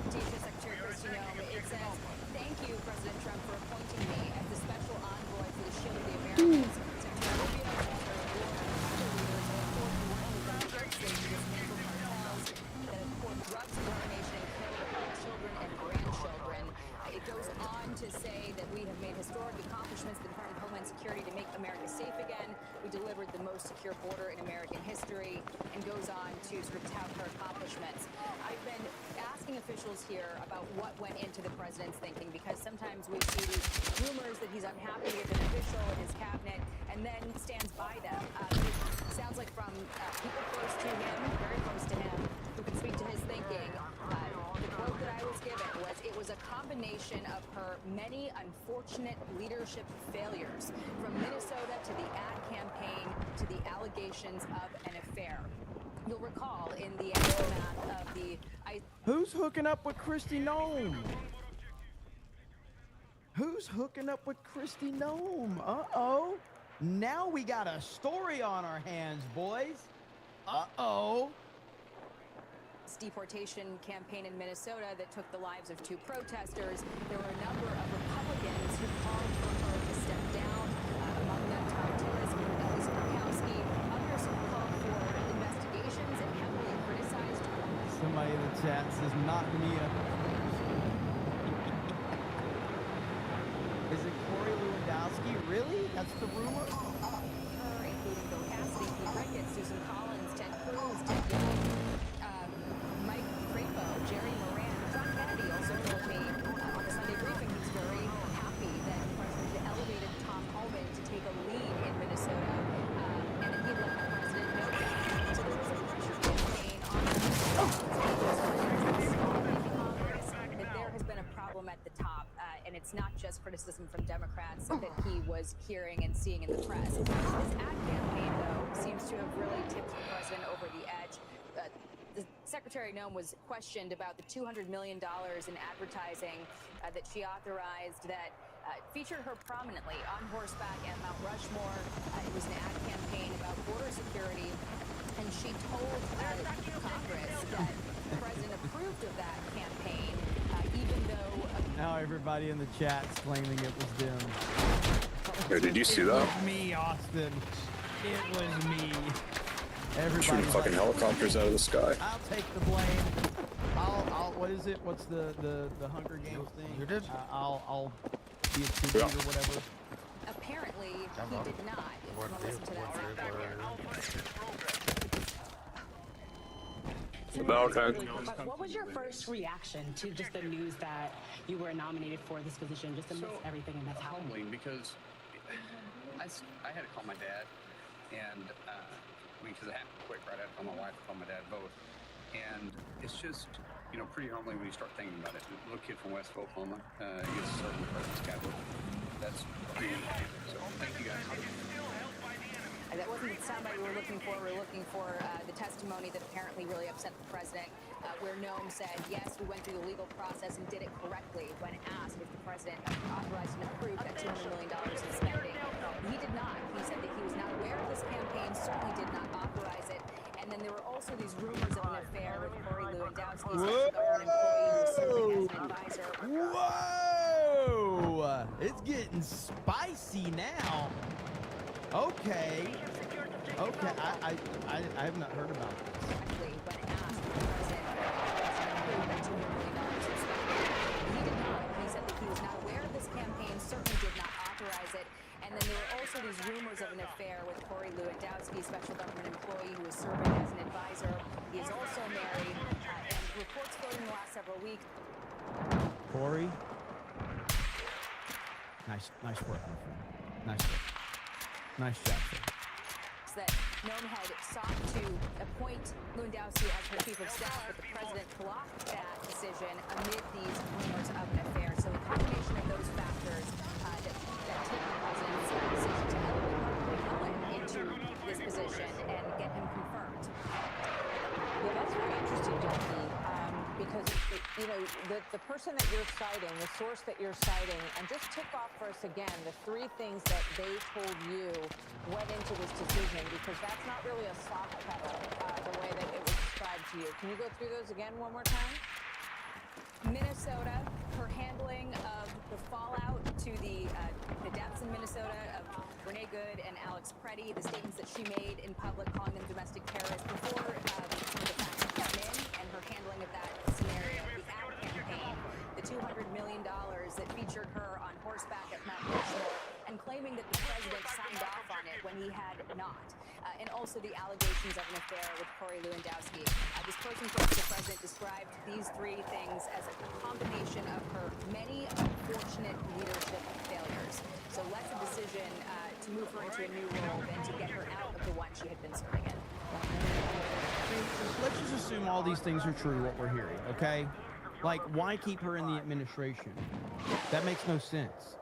DHS Secretary Kristi Noem. It says, "Thank you, President Trump, for appointing me as the special envoy for the Shield of the Americans." Secretary Rubio, Secretary Warren, and other leaders have reported warning that they dismantle cartels that import drugs into our nation and kill our children and grandchildren. It goes on to say that we have made historic accomplishments in the Department of Homeland Security to make America safe again. We delivered the most secure border in American history, and goes on to sort of tout her accomplishments. I've been asking officials here about what went into the president's thinking, because sometimes we see these rumors that he's unhappy with an official in his cabinet and then stands by them. It sounds like from people close to him, very close to him, who can speak to his thinking. The quote that I was given was, "It was a combination of her many unfortunate leadership failures, from Minnesota to the ad campaign to the allegations of an affair." You'll recall in the aftermath of the... Who's hooking up with Kristi Noem? Who's hooking up with Kristi Noem? Uh-oh. Now we got a story on our hands, boys. Uh-oh. Deportation campaign in Minnesota that took the lives of 2 protesters. There were a number of Republicans who called for her to step down. Among them, Tom Tillis, Lisa Murkowski. Others called for investigations and heavily criticized her. Somebody in the chat says, "Not Mia." Is it Corey Lewandowski? Really? That's the rumor? Her, including Bill Cassidy, Pete Ricketts, Susan Collins, Ted Cruz, Ted Young, Mike Crapo, Jerry Moran. John Kennedy also told me on the Sunday briefing he's very happy that the president elevated Tom Homan to take a lead in Minnesota, and that he let the president know that. So there was a pressure campaign on Congress that there has been a problem at the top, and it's not just criticism from Democrats that he was hearing and seeing in the press. His ad campaign, though, seems to have really tipped the president over the edge. The Secretary Noem was questioned about the $200 million in advertising that she authorized that featured her prominently on horseback at Mount Rushmore. It was an ad campaign about border security, and she told Congress that the president approved of that campaign, even though... Now everybody in the chat's claiming it was them. Hey, did you see that? It was me, Austin. It was me. Shooting fucking helicopters out of the sky. I'll take the blame. I'll what is it? What's the Hunger Games thing? You did? I'll be a tribute or whatever. Apparently, he did not. Listen to that. Okay. But what was your first reaction to just the news that you were nominated for this position, just amidst everything that's happening? Humbling, because I had to call my dad, and because it happened quick, right? I had to call my wife, call my dad, both, and it's just pretty humbling when you start thinking about it. A little kid from West Oklahoma gets served in the president's cabinet. That's pretty amazing. So thank you guys. That wasn't the soundbite we were looking for. We were looking for the testimony that apparently really upset the president, where Noam said, yes, we went through the legal process and did it correctly when asked if the president authorized and approved that $200 million in spending. He did not. He said that he was not aware of this campaign, certainly did not authorize it. And then there were also these rumors of an affair with Corey Lewandowski, a special government employee who was serving as an advisor. Whoa! It's getting spicy now. Okay. Okay, I have not heard about this. When asked if the president approved that $200 million in spending. He did not. He said that he was not aware of this campaign, certainly did not authorize it. And then there were also these rumors of an affair with Corey Lewandowski, special government employee who was serving as an advisor. He is also married, and reports floating the last several weeks. Corey, nice work, my friend. Nice work. Nice job, sir. That Noam had sought to appoint Lewandowski as her chief of staff, but the president blocked that decision amid these rumors of an affair. So the combination of those factors that take the president's decision to elevate Helen into this position and get him confirmed. Yeah, that's very interesting, Jackie, because the person that you're citing, the source that you're citing, and just tick off for us again the three things that they told you went into this decision, because that's not really a soft pedal the way that it was described to you. Can you go through those again one more time? Minnesota, her handling of the fallout to the deaths in Minnesota of Renee Good and Alex Preddy, the statements that she made in public calling them domestic terrorists before some of the facts came in, and her handling of that scenario, the ad campaign, the $200 million that featured her on horseback at Mount Rushmore, and claiming that the president signed off on it when he had not. And also the allegations of an affair with Corey Lewandowski. This person close to the president described these three things as a combination of her many unfortunate leadership failures. So less a decision to move her into a new role than to get her out of the one she had been serving in. Let's just assume all these things are true, what we're hearing, okay? Like, why keep her in the administration? That makes no sense.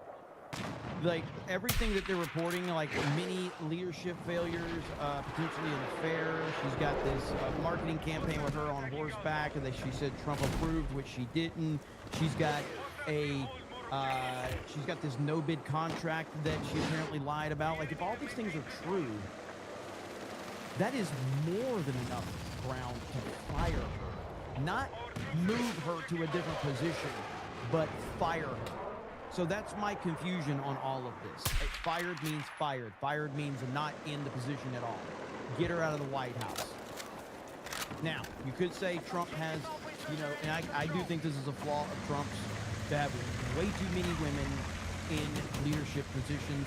Like, everything that they're reporting, like many leadership failures, potentially an affair. She's got this marketing campaign with her on horseback that she said Trump approved, which she didn't. She's got this no-bid contract that she apparently lied about. Like, if all these things are true, that is more than enough ground to fire her. Not move her to a different position, but fire her. So that's my confusion on all of this. Fired means fired. Fired means not in the position at all. Get her out of the White House. Now, you could say Trump has, and I do think this is a flaw of Trump's, to have way too many women in leadership positions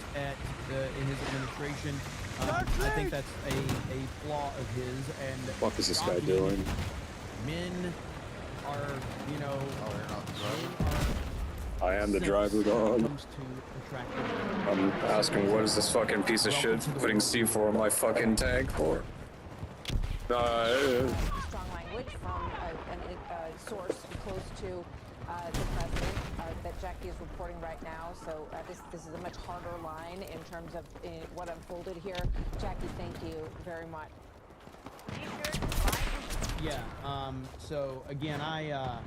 in his administration. I think that's a flaw of his. And what is this guy doing? Men are, I am the driver, dog. I'm asking, what is this fucking piece of shit putting C4 in my fucking tank for? Strong language from a source close to the president that Jackie is reporting right now. So this is a much harder line in terms of what unfolded here. Jackie, thank you very much. Yeah. So again, I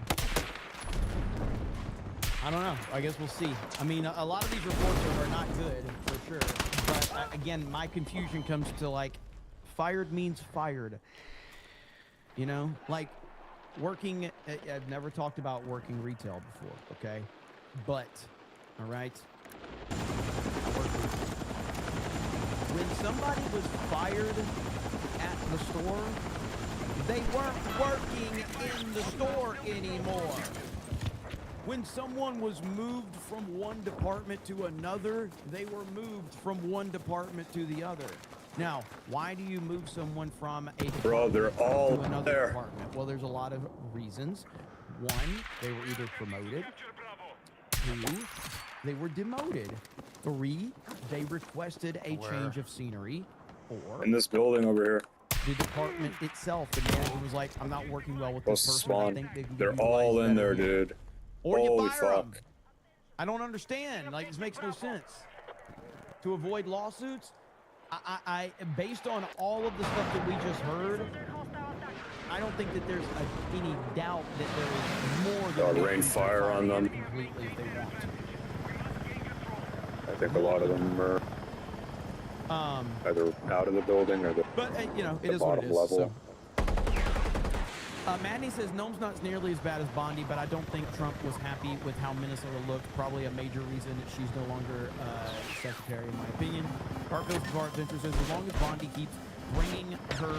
don't know. I guess we'll see. I mean, a lot of these reports are not good, for sure. But again, my confusion comes to, like, fired means fired. Like, working, I've never talked about working retail before, okay? But, all right, I work retail. When somebody was fired at the store, they weren't working in the store anymore. When someone was moved from one department to another, they were moved from one department to the other. Now, why do you move someone from a Bro, they're department all to another there. department? Well, there's a lot of reasons. One, they were either promoted. Two, they were demoted. Three, they requested a change of scenery. Four, In this building over here. the department itself, the manager was like, I'm not working well with Supposed this to person. I spawn. think they can They're be all utilized in better there, here." dude. Or you Holy fire them. fuck. I don't understand. Like, this makes no sense. To avoid lawsuits, I based on all of the stuff that we just heard, I don't think that there's any doubt that there is more than They'll enough rain reason to fire fire on them. completely if they want to. I think a lot of them are either out of the building or the, But you know, it the is what bottom it is. level. So. Manny says Gnome's not nearly as bad as Bondi, but I don't think Trump was happy with how Minnesota looked. Probably a major reason that she's no longer secretary, in my opinion. Hartfield's Bart Venture says as long as Bondi keeps bringing her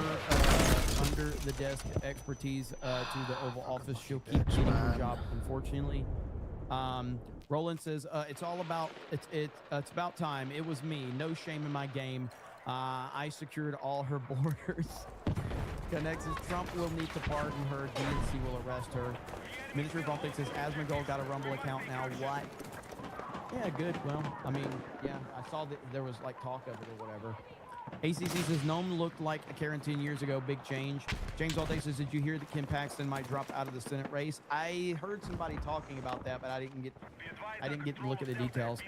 under the desk expertise to the Oval Office, she'll keep getting her job. Unfortunately, Roland says it's all about it's about time. It was me. No shame in my game. I secured all her borders. Connexus, Trump will need to pardon her. DNC will arrest her. Ministry of Politics says Asmongold got a Rumble account now. What? Yeah, good. Well, I mean, yeah, I saw that there was like talk of it or whatever. ACC says Gnome looked like a Karen 10 years ago. Big change. James Alday says, did you hear that Kim Paxton might drop out of the Senate race? I heard somebody talking about that, but I didn't get to look at the details.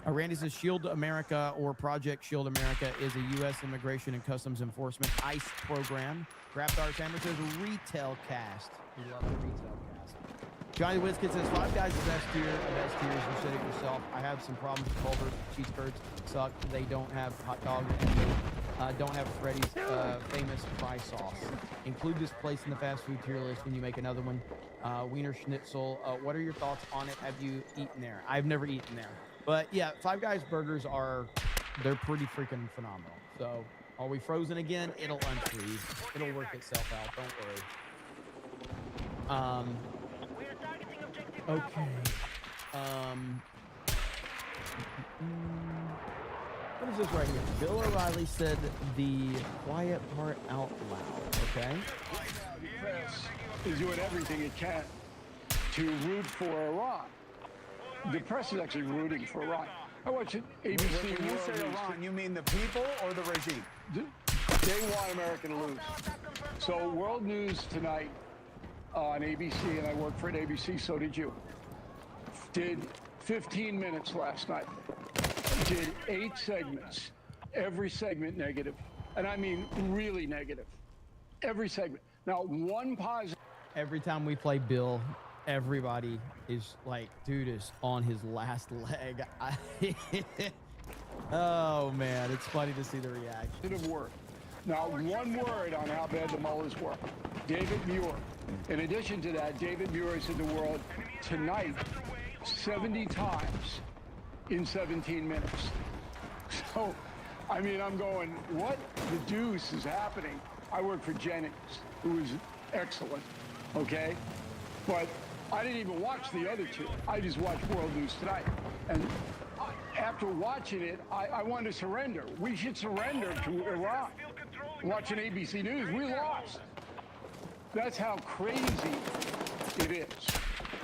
Randy says Shield America or Project Shield America is a U.S. Immigration and Customs Enforcement ICE program. Graptar Hammer says retail cast. We love the retail cast. Johnny Wiskett says Five Guys is best tier of S tiers. You said it yourself. I have some problems with Culver's. Cheese curds suck. They don't have hot dog and they don't have Freddy's famous fry sauce. Include this place in the fast food tier list when you make another one. Wiener Schnitzel. What are your thoughts on it? Have you eaten there? I've never eaten there. But yeah, Five Guys burgers they're pretty freaking phenomenal. So are we frozen again? It'll unfreeze. It'll work itself out. Don't worry. Okay. What is this right here? Bill O'Reilly said the quiet part out loud. Okay. The press is doing everything it can to root for Iran. The press is actually rooting for Iran. I watch it. ABC. When you say Iran, you mean the people or the regime? They want America to lose. So World News tonight on ABC, and I work for ABC, so did you, did 15 minutes last night. Did 8 segments. Every segment negative. And I mean really negative. Every segment. Now, one positive. Every time we play Bill, everybody is like, dude is on his last leg. Oh, man. It's funny to see the reaction. Word. Now, one word on how bad the Mullahs were. David Muir. In addition to that, David Muir is in the world tonight 70 times in 17 minutes. So, I mean, I'm going, what the deuce is happening? I work for Jennings, who is excellent, okay? But I didn't even watch the other two. I just watched World News Tonight. And after watching it, I wanted to surrender. We should surrender to Iran. Watching ABC News, we lost. That's how crazy it is.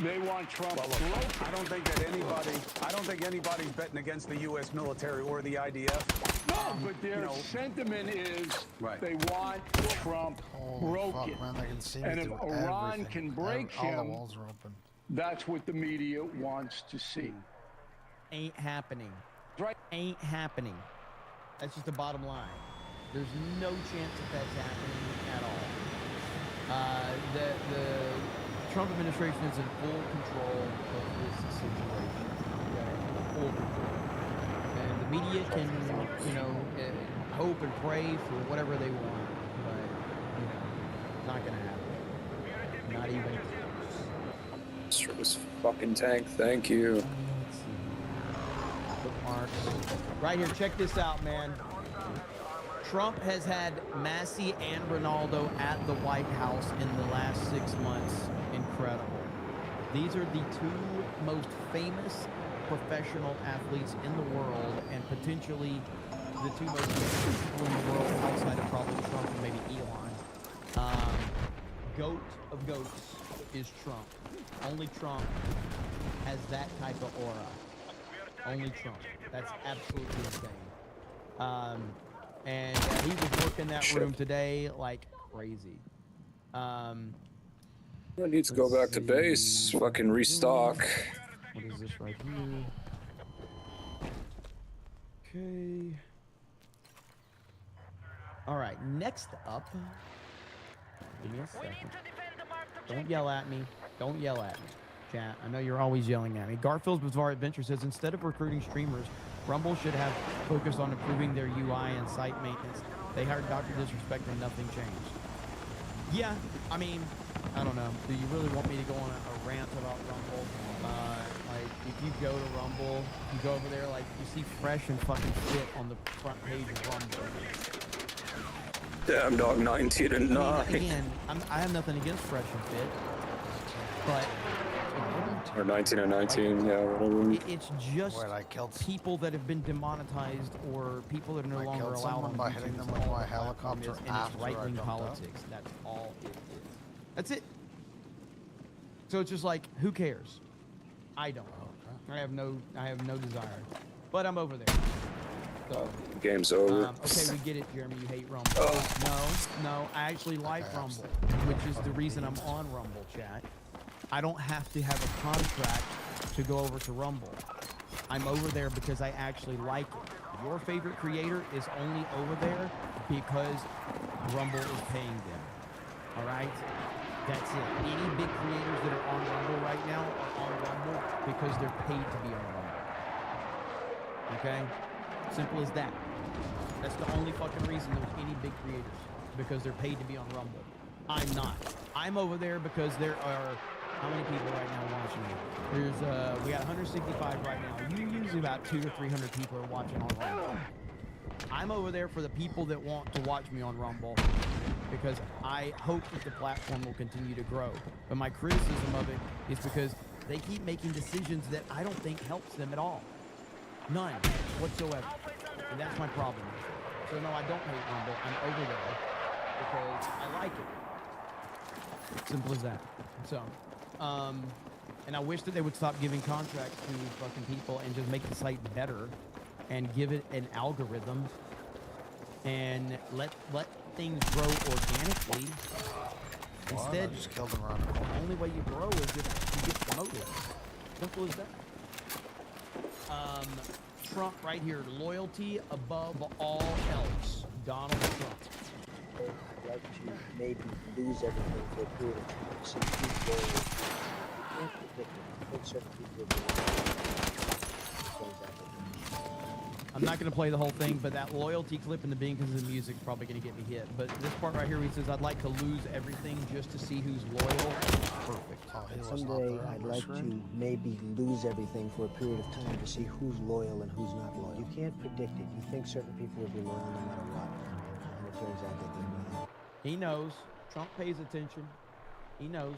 They want Trump. Well, look, I don't think anybody's betting against the U.S. military or the IDF. No, but their sentiment is they want Trump broken. Fuck, man, they can see And if through Iran everything. can break All the him, walls are open. that's what the media wants to see. Ain't happening. Right? Ain't happening. That's just the bottom line. There's no chance that that's happening at all. The Trump administration is in full control of this situation. Okay? Full control. And the media can, hope and pray for whatever they want, but, it's not going to happen. Not even close. Service fucking tank, thank you. Let's see. Bookmarks. Right here, check this out, man. Trump has had Massey and Ronaldo at the White House in the last 6 months. Incredible. These are the 2 most famous professional athletes in the world and potentially the two most dangerous people in the world outside of probably Trump and maybe Elon. Goat of goats is Trump. Only Trump has that type of aura. Only Trump. That's absolutely insane. And he was working that room today like crazy. I need to go back to base. Fucking restock. What is this right here? Okay. All right, next up. Give me a second. Don't yell at me. Don't yell at me. Chat, I know you're always yelling at me. Garfield's Bizarre Adventure says, instead of recruiting streamers, Rumble should have focused on improving their UI and site maintenance. They hired Dr. Disrespect and nothing changed. Yeah, I mean, I don't know. Do you really want me to go on a rant about Rumble? Like, if you go to Rumble, you go over there, like, you see Fresh and fucking Fit on the front page of Rumble. Damn dog, 19 and 9. I mean, again, I have nothing against Fresh and Fit, but or 19 and 19, yeah, whatever. it's just people that have been demonetized or people that are no longer allowed on by YouTube. hitting them That's with all my the platform helicopter is, and it's after I right-wing jumped out. politics. That's all it is. That's it. So it's just like, who cares? I don't. I have no desire. But I'm over there. So, game's over. okay, we get it, Jeremy. You hate Rumble. No, I actually like Rumble, which is the reason I'm on Rumble, chat. I don't have to have a contract to go over to Rumble. I'm over there because I actually like it. Your favorite creator is only over there because Rumble is paying them. All right? That's it. Any big creators that are on Rumble right now are on Rumble because they're paid to be on Rumble. Okay? Simple as that. That's the only fucking reason there's any big creators, because they're paid to be on Rumble. I'm not. I'm over there because there are, how many people right now watching me? There's, we got 165 right now. Usually about 200 to 300 people are watching on Rumble. I'm over there for the people that want to watch me on Rumble, because I hope that the platform will continue to grow. But my criticism of it is because they keep making decisions that I don't think helps them at all. None whatsoever. And that's my problem. So no, I don't hate Rumble. I'm over there because I like it. Simple as that. So, and I wish that they would stop giving contracts to fucking people and just make the site better and give it an algorithm and let things grow organically. Instead, I just killed him around the the corner. only way you grow is if you get promoted. Simple as that. Trump right here, loyalty above all else. Donald Trump. I'd like to maybe lose everything for a period of time. See people, you can't predict it. I think certain people will I'm not going to play the whole thing, but that loyalty clip in the beginning because of the music is probably going to get me hit. But this part right here, he says, I'd like to lose everything just to see who's loyal. Perfect. Someday I'd like to maybe lose everything for a period of time to see who's loyal and who's not loyal. You can't predict it. You think certain people will be loyal no matter what. And it turns out that they're not. He knows. Trump pays attention. He knows.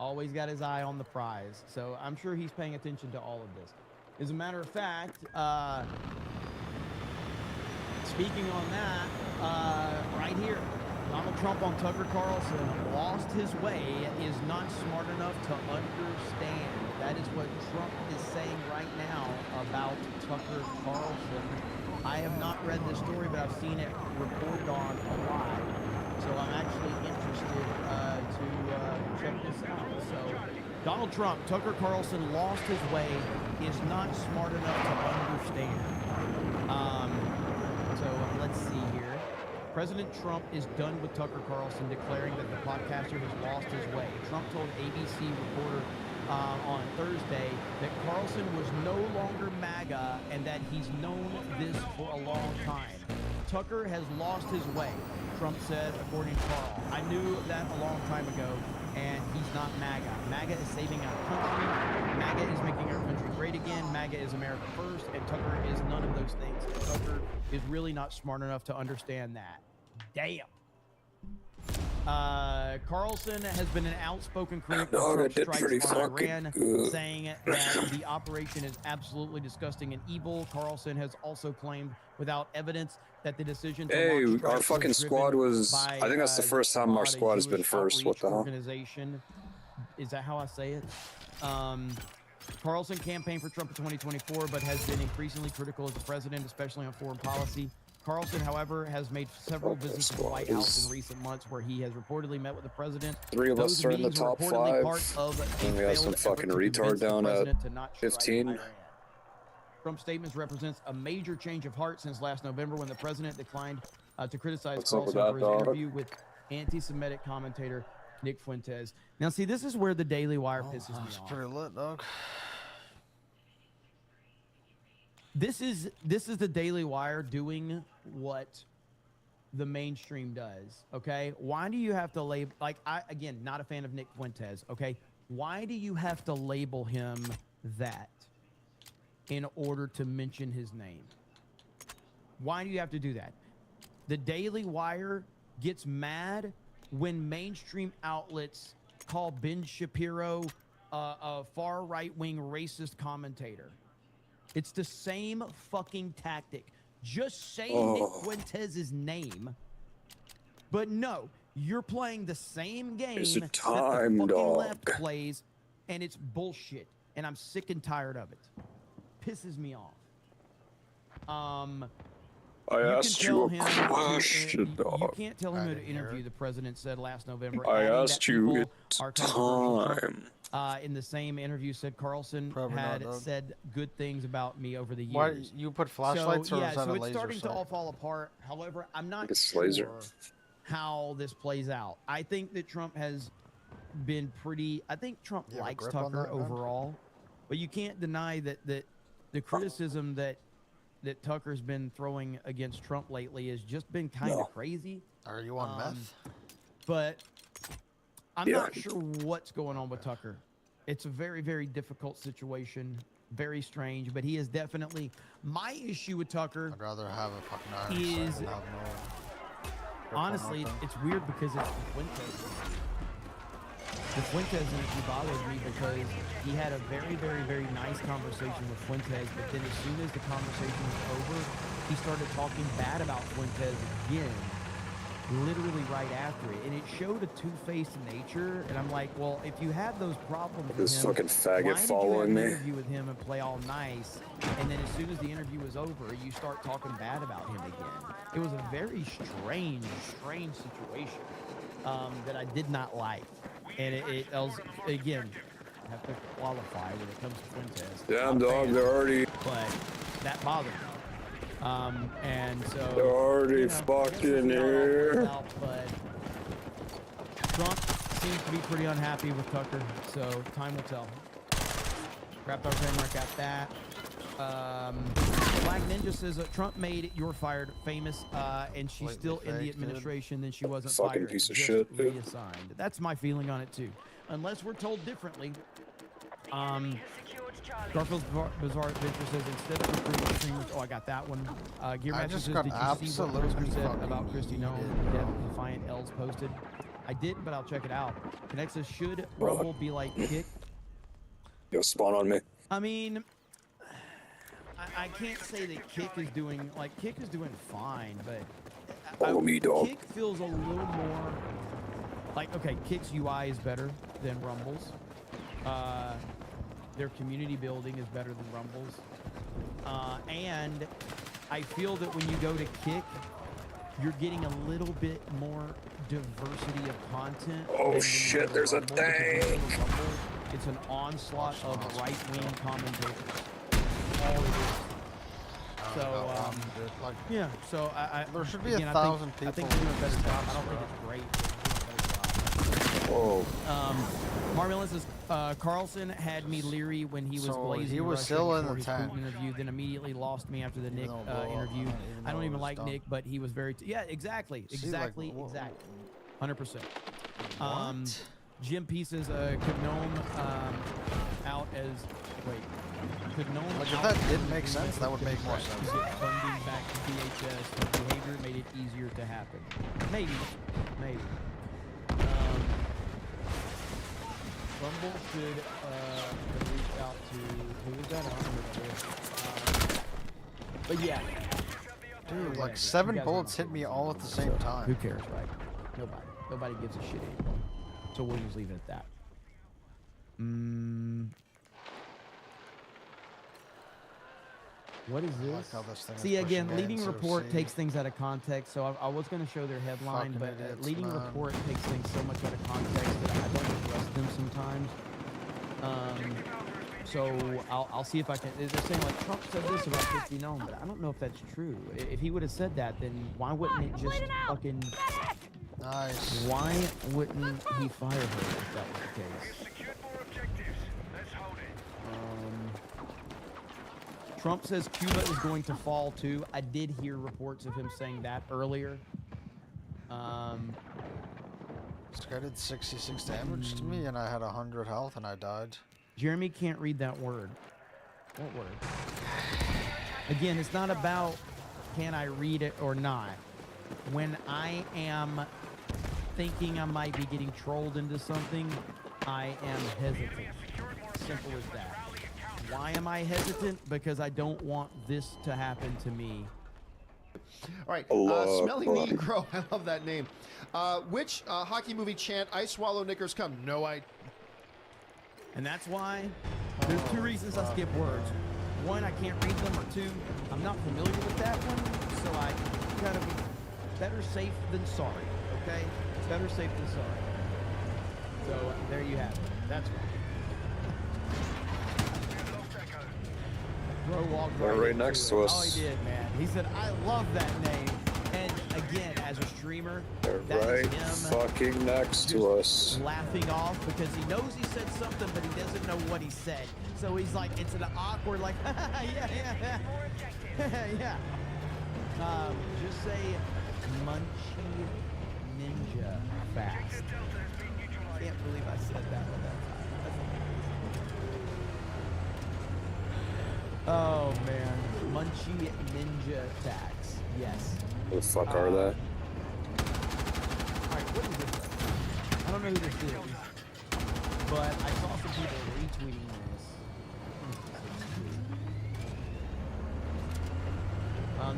Always got his eye on the prize. So I'm sure he's paying attention to all of this. As a matter of fact, speaking on that, right here, Donald Trump on Tucker Carlson lost his way, is not smart enough to understand. That is what Trump is saying right now about Tucker Carlson. I have not read this story, but I've seen it reported on a lot. So I'm actually interested to check this out. So Donald Trump, Tucker Carlson lost his way, is not smart enough to understand. So let's see here. President Trump is done with Tucker Carlson, declaring that the podcaster has lost his way. Trump told ABC reporter on Thursday that Carlson was no longer MAGA and that he's known this for a long time. Tucker has lost his way, Trump said, according to Carl. I knew that a long time ago, and he's not MAGA. MAGA is saving our country. MAGA is making our country great again. MAGA is America first, and Tucker is none of those things. Tucker is really not smart enough to understand that. Damn. Carlson has been an outspoken critic Dog, of I Trump's did strikes pretty on fucking Iran, good. saying that the operation is absolutely disgusting and evil. Carlson has also claimed, without evidence, that the decision to Hey, launch our strikes fucking was squad driven was. by I think that's the first time our Chabad, a squad has been Jewish first. What outreach the hell? organization. Is that how I say it? Carlson campaigned for Trump in 2024, but has been increasingly critical as the president, especially on foreign policy. Carlson, however, has made several visits to the White House in recent months where he has reportedly met with the president. 3 of us Those are in the meetings were top reportedly 5. part of a And we have some failed fucking effort to retard convince the down at president to not strike 15. Iran. Trump's statements represents a major change of heart since last November when the president declined to criticize What's up with Carlson that, for his dog? interview with anti-Semitic commentator Nick Fuentes. Now, see, this is where the Daily Wire pisses me It's off. pretty lit, dog. This is the Daily Wire doing what the mainstream does, okay? Why do you have to label, like, again, not a fan of Nick Fuentes, okay? Why do you have to label him that in order to mention his name? Why do you have to do that? The Daily Wire gets mad when mainstream outlets call Ben Shapiro a far right-wing racist commentator. It's the same fucking tactic. Just say Nick Fuentes' name, but no, you're playing the same game It's a that the time, fucking dog. left plays, and it's bullshit, and I'm sick and tired of it. Pisses me off. I asked you a question, You dog. can't tell him to interview, the president said last November. I adding that asked you people it's are controversial. time. Trump, in the same interview, said Carlson Probably not, had dog. said good things about me over the years. Why you put flashlights, so, or yeah, is that so a it's laser starting sight? to all fall apart. However, I'm not It's sure laser. how this plays out. I think that Trump has been pretty. I think Trump You have a likes grip on Tucker that, man? overall, but you can't deny that the criticism that Tucker's been throwing against Trump lately has just been kind of crazy. Are you on meth? But I'm Yeah. not sure what's going on with Tucker. It's a very, very difficult situation. Very strange, but he is definitely my issue with Tucker. I'd rather have a fucking iron Is sight than have no grip on honestly, nothing. it's weird because it's the Fuentes. The Fuentes interview bothered me because he had a very, very, very nice conversation with Fuentes, but then as soon as the conversation was over, he started talking bad about Fuentes again, literally right after it. And it showed a two-faced nature, and I'm like, well, if you had those problems with This him, fucking faggot why did you following have me? an interview with him and play all nice, and then as soon as the interview was over, you start talking bad about him again? It was a very strange situation that I did not like. And it was, again, I have to qualify when it comes to Fuentes. Damn, I'm a dog, fan, they're already. But that bothered me. And so. They're already you know, fucking this is how it all plays here. out, but Trump seems to be pretty unhappy with Tucker, so time will tell. Crap Dog Trademark got that. Black Ninja says Trump made "You're Fired" famous, and she's still in the fake, dude. administration. Then she wasn't Fucking fired, piece of just shit, dude. reassigned. That's my feeling on it too, unless we're told differently. Garfield's Bizarre Adventure says instead of recruiting streamers, I got that one. Gear I Master just says, got did you see what absolutely Krister said fucking about Christy yeeted, Nolan? bro. Death Defiant L's posted. I didn't, but I'll check it out. Connect says, should Rumble be like Kick? Yo, spawn on me. I mean, I can't say that Kick is doing fine, but Follow me, dog. Kick feels a little more like, okay, Kick's UI is better than Rumble's. Their community building is better than Rumble's. And I feel that when you go to Kick, you're getting a little bit more diversity of content. Oh, than when you shit, go to there's a Rumble, because when you go to tank. Rumble, it's an onslaught of right-wing commentators. All it is. So, yeah, so I There should be again, 1,000 I think people they're doing a better in this job. I don't think town, it's great. But Whoa. Marmellin says, Carlson had me leery when he was So blazing he was Russia still in before the his tank. Putin interview, then immediately lost me after the Nick though it blew up, interview. even I don't though it even was like done. Nick, but he was very yeah, exactly, See, like, exactly, whoa. exactly, 100%. Jim P says, could Gnome out as could Gnome Like, if out that as did make a sense, that would make more Democrat? sense. Is it funding back to DHS? The behavior made it easier to happen. Maybe. Rumble should reach out to who was that? I don't remember. But yeah, Dude, like whatever. 7 You guys bullets know. hit me all at the same Who time. cares, right? Nobody gives a shit anymore. So we'll just leave it at that. What is I like this? how this thing is See, again, pushing leading into report C. takes things out of context. So I was going to show their headline, Fucking but idiots, leading man. report takes things so much out of context that I don't trust them sometimes. So I'll see if I can. They're saying like Trump said this about 50 known, but I don't know if that's true. If he would have said that, then why wouldn't it just fucking? Nice. Why wouldn't he fire her if that was the case? Trump says Cuba is going to fall too. I did hear reports of him saying that earlier. This guy did 66 damage to me, and I had 100 health, and I died. Jeremy can't read that word. What word? Again, it's not about can I read it or not. When I am thinking I might be getting trolled into something, I am hesitant. Simple as that. Why am I hesitant? Because I don't want this to happen to me. All right, Smelly Negro, I love that name. Which hockey movie chant, I swallow knickers come? No, I... And that's why there's 2 reasons I skip words. 1, I can't read them, or 2, I'm not familiar with that one, so I gotta be better safe than sorry, okay? Better safe than sorry. So there you have it. That's right. Bro walked Right next into to it. us. Oh, he did, man. He said, I love that name. And again, as a streamer, They're that right is him fucking next to us. laughing off because he knows he said something, but he doesn't know what he said. So he's like, it's an awkward, like, yeah. Just say Munchie Ninja fast. Can't believe I said that one that time. Oh man, Munchie Ninja attacks. Yes. Who the fuck are they? Alright, what is this? I don't know who this is, but I saw some people retweeting this.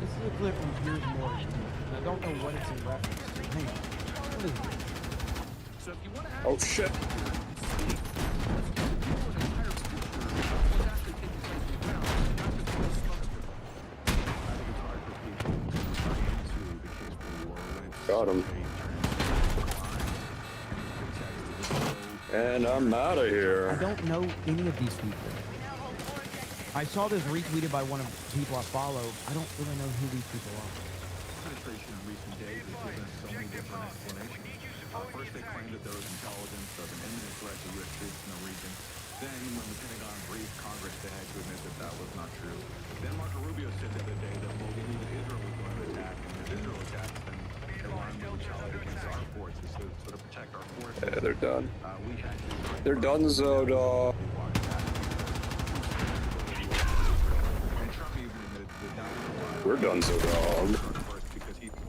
This is a clip from Piers Morgan, and I don't know what it's in reference to. Hang on. What is this? So if you want to Oh shit. Got him. And I'm out of I here. don't know any of these people. I saw this retweeted by one of the people I follow. I don't really know who these people are. Administration in recent days has given so many different explanations. First, they claimed that there was intelligence of an imminent threat to U.S. troops in the region. Then, when the Pentagon briefed Congress, they had to admit that that was not true. Then Marco Rubio said the other day that, well, we knew that Israel was going to attack, and if Israel attacks, then Iran will retaliate against our forces to sort of protect our forces. Yeah, they're done. We had to... They're done, Zoda. We're done, Zodog.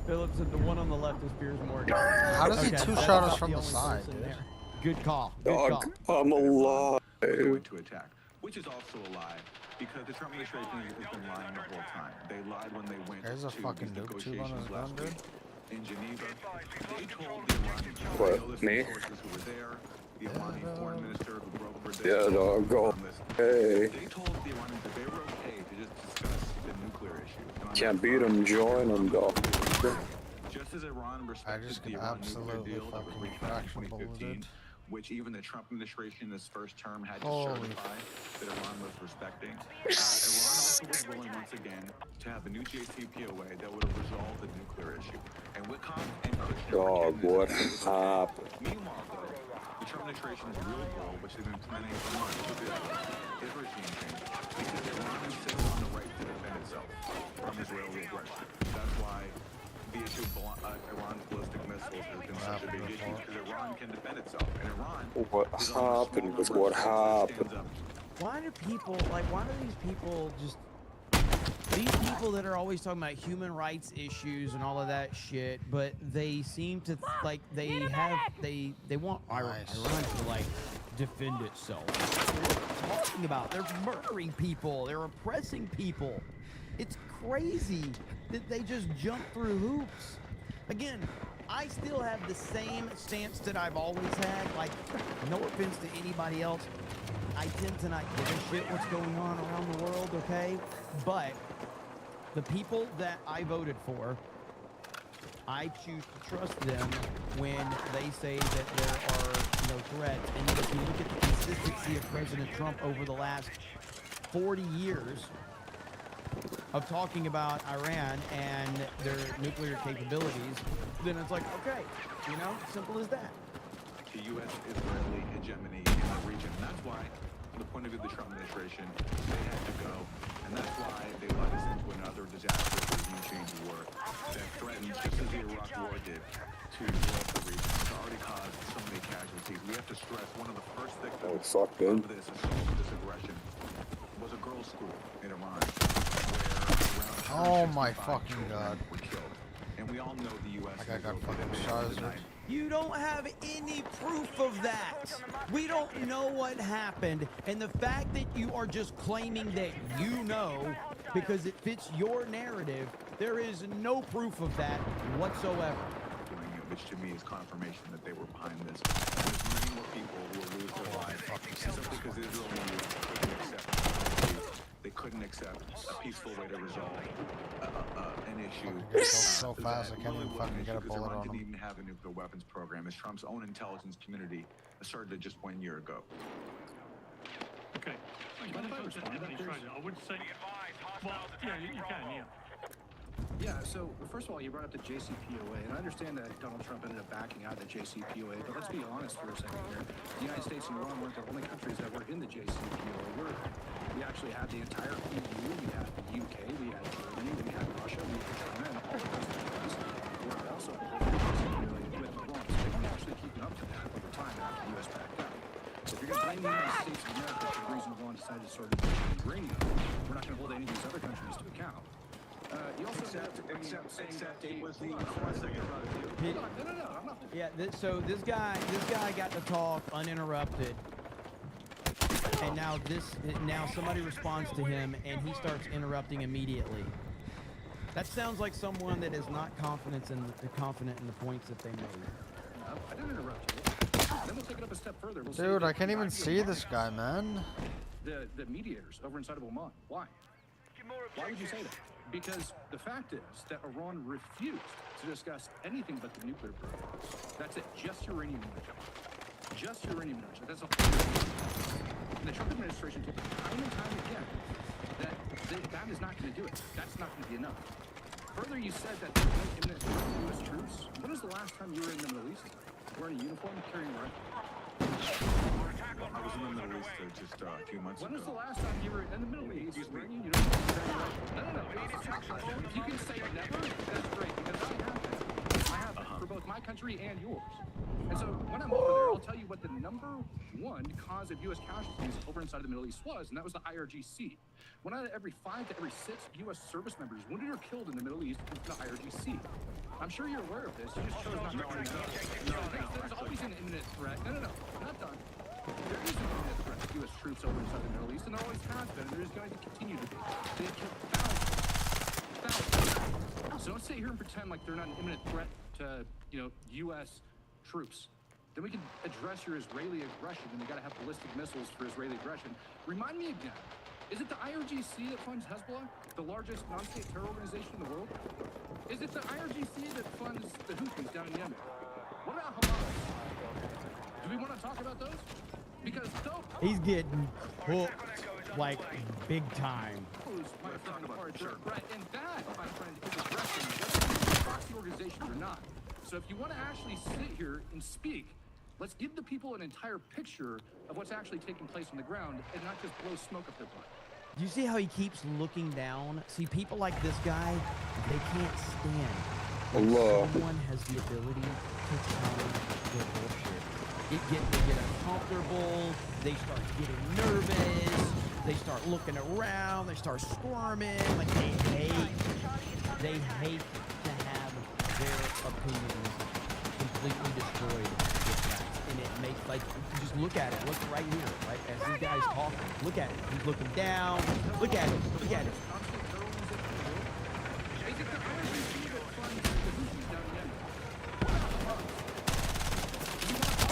Phillips said the one on the left is Piers Morgan. How does he Okay, two that's shot us about from the only side, person dude? there. Good call. Good call. Dog, I'm alive. Going to attack, which is also a lie, because the Trump administration has been lying the whole time. They lied when they went There's a to fucking these noob tube on negotiations his last gun, week dude. in Geneva. They told the Iranians, What, me? sources who were there, the Iranian foreign minister who broke for this. Yeah, dog, go. Hey. They told the Iranians that they were okay to just discuss the nuclear issue. And on Can't that beat front, them, join them, dog. just as Iran I respected just the get Iran nuclear absolutely deal that was fucking reached back in fraction 2015, bulleted. which even the Trump administration in this first term had to Holy certify that Iran was respecting. Iran also was willing once again to have a new JCPOA that would have resolved the nuclear issue. And Wickham and Kushner Dog, what happened? happened? Meanwhile, though, the Trump administration's real goal, which they've been planning for months, is regime change. Because Iran insists on the right to defend itself from Israeli aggression. That's why the issue of Iran's ballistic missiles has been such a big issue, because Iran can defend itself. And Iran What happened with what happened? Why do people, like, why do these people just, these people that are always talking about human rights issues and all of that shit, but they seem to, like, they have, they want Iran to, like, defend itself. What are you talking about? They're murdering people. They're oppressing people. It's crazy that they just jump through hoops. Again, I still have the same stance that I've always had. Like, no offense to anybody else, I tend to not give a shit what's going on around the world, okay? But the people that I voted for, I choose to trust them when they say that there are threats. And if you look at the consistency of President Trump over the last 40 years of talking about Iran and their nuclear capabilities, then it's like, okay, simple as that. The U.S.-Israeli hegemony in the region. And that's why, from the point of view of the Trump administration, they had to go. And that's why they led us into another disastrous regime change war that threatens, just as the Iraq War did, to blow up the region. It's already caused so many casualties. We have to stress one of the first victims of this assault, this aggression, was a girls' school in Iran, where Oh around my 165 fucking children god. were killed. And we all know the U.S. That guy got fucking shot. You don't have any proof of that. We don't know what happened. And the fact that you are just claiming that you know because it fits your narrative, there is no proof of that whatsoever. Which to me is confirmation that they were behind this. There's many more people who will lose their lives simply because Israel they couldn't accept a peaceful way to resolve an issue. So fast, I can't even fucking get a bullet Iran on didn't him. even have a nuclear weapons program, as Trump's own intelligence community asserted just 1 year ago. Okay. I would say, well, yeah, you can, yeah. Yeah, so first of all, you brought up the JCPOA, and I understand that Donald Trump ended up backing out of the JCPOA, but let's be honest for a second here. The United States and Iran weren't the only countries that were in the JCPOA. We actually had the entire EU, we had the UK, we had Germany, we had Russia, we had China, and all of those countries were also in the JCPOA with Iran. So they weren't actually keeping up to that over time after the U.S. backed out. So if you're going to blame the United States of America for the reason Iran decided to sort of uranium, we're not going to hold any of these other countries to account. You also except it was the one second, brother. No, I'm not. Yeah, so this guy got to talk uninterrupted, and now somebody responds to him, and he starts interrupting immediately. That sounds like someone that is not confident in the points that they made. No, I didn't interrupt you. Then we'll take it up a step further. Dude, I can't even see this guy, man. The mediators over inside of Oman. Why? Why would you say that? Because the fact is that Iran refused to discuss anything but the nuclear program. That's it, just uranium enrichment. Just uranium enrichment. That's all. And the Trump administration told them time and time again that that is not going to do it. That's not going to be enough. Further, you said that there was no imminent threat to U.S. troops. When was the last time you were in the Middle East? Wearing a uniform, carrying a rifle? I was in the Middle East just a few months ago. When was the last time you were in the Middle East wearing a uniform, carrying a rifle? No. If you can say never, that's great, because I have that for both my country and yours. And so when I'm over there, I'll tell you what the number one cause of U.S. casualties over inside of the Middle East was, and that was the IRGC. One out of every 5 to every 6 U.S. service members wounded or killed in the Middle East was the IRGC. I'm sure you're aware of this. You just chose not to bring it up. There's always an imminent threat. No, I'm not done. There is an imminent threat to U.S. troops over inside the Middle East, and there always has been, and there is going to continue to be. They killed thousands. So don't sit here and pretend like they're not an imminent threat to, U.S. troops. Then we can address your Israeli aggression, and they got to have ballistic missiles for Israeli aggression. Remind me again. Is it the IRGC that funds Hezbollah, the largest non-state terror organization in the world? Is it the IRGC that funds the Houthis down in Yemen? What about Hamas? Do we want to talk about those? Because those... He's getting cooked, like, big time. My friend, right, and that, my friend, is aggression, whether it's proxy organizations or not. So if you want to actually sit here and speak, let's give the people an entire picture of what's actually taking place on the ground and not just blow smoke up their butt. Do you see how he keeps looking down? See, people like this guy, they can't stand when someone has the ability to tell their bullshit. They get uncomfortable, they start getting nervous, they start looking around, they start squirming, like they hate to have their opinions completely destroyed with that. and it makes, like, just look at it. Look right here, right? As this guy's talking, look at it. He's looking down. Look at it. Look at it.